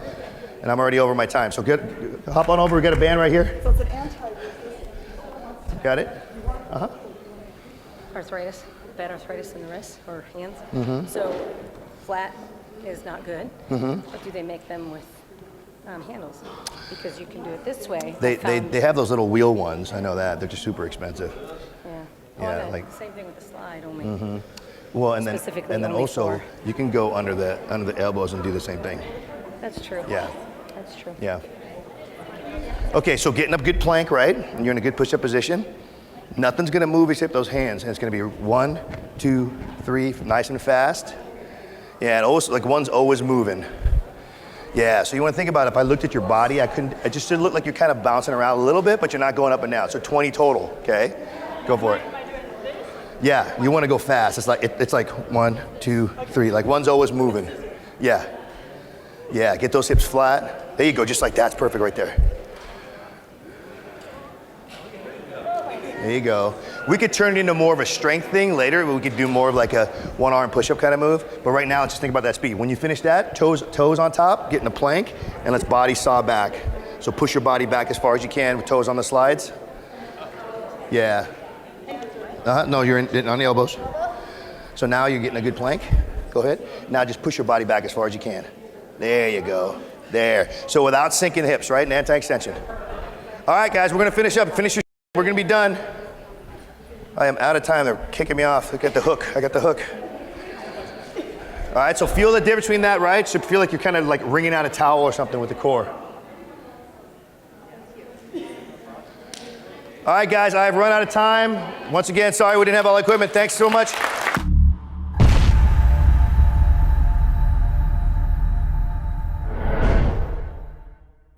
[SPEAKER 1] and I'm already over my time. So hop on over, we got a band right here.
[SPEAKER 5] So it's an anti-resistance.
[SPEAKER 1] Got it? Uh-huh.
[SPEAKER 5] Arthritis, bad arthritis in the wrists or hands. So flat is not good. But do they make them with handles? Because you can do it this way.
[SPEAKER 1] They have those little wheel ones. I know that. They're just super expensive.
[SPEAKER 5] Yeah.
[SPEAKER 1] Yeah,
[SPEAKER 5] Well,
[SPEAKER 1] like-
[SPEAKER 5] same thing with the slide, only.
[SPEAKER 1] Well, and
[SPEAKER 5] Specifically
[SPEAKER 1] then
[SPEAKER 5] only
[SPEAKER 1] also
[SPEAKER 5] for-
[SPEAKER 1] you can go under the elbows and do the same thing.
[SPEAKER 5] That's true.
[SPEAKER 1] Yeah.
[SPEAKER 5] That's true.
[SPEAKER 1] Yeah. Okay, so getting up good plank, right? And you're in a good push-up position. Nothing's gonna move except those hands. And it's gonna be 1, 2, 3, nice and fast. Yeah, and also, like one's always moving. Yeah, so you wanna think about it. If I looked at your body, it just looked like you're kind of bouncing around a little bit, but you're not going up and down. So 20 total, okay? Go for it. Yeah, you wanna go fast. It's like 1, 2, 3. Like one's always moving. Yeah. Yeah, get those hips flat. There you go, just like that. It's perfect right there. There you go. We could turn it into more of a strength thing later. We could do more of like a 1-arm push-up kind of move. But right now, let's just think about that speed. When you finish that, toes on top, get in a plank, and let's body saw back. So push your body back as far as you can with toes on the slides. Yeah. No, you're on the elbows. So now you're getting a good plank. Go ahead. Now just push your body back as far as you can. There you go. There. So without sinking hips, right? An anti-extension. All right, guys, we're gonna finish up. We're gonna be done. I am out of time. They're kicking me off. Look at the hook. I got the hook. All right, so feel the difference between that, right? So feel like you're kind of like wringing out a towel or something with the core. All right, guys, I've run out of time. Once again, sorry we didn't have all the equipment. Thanks so much.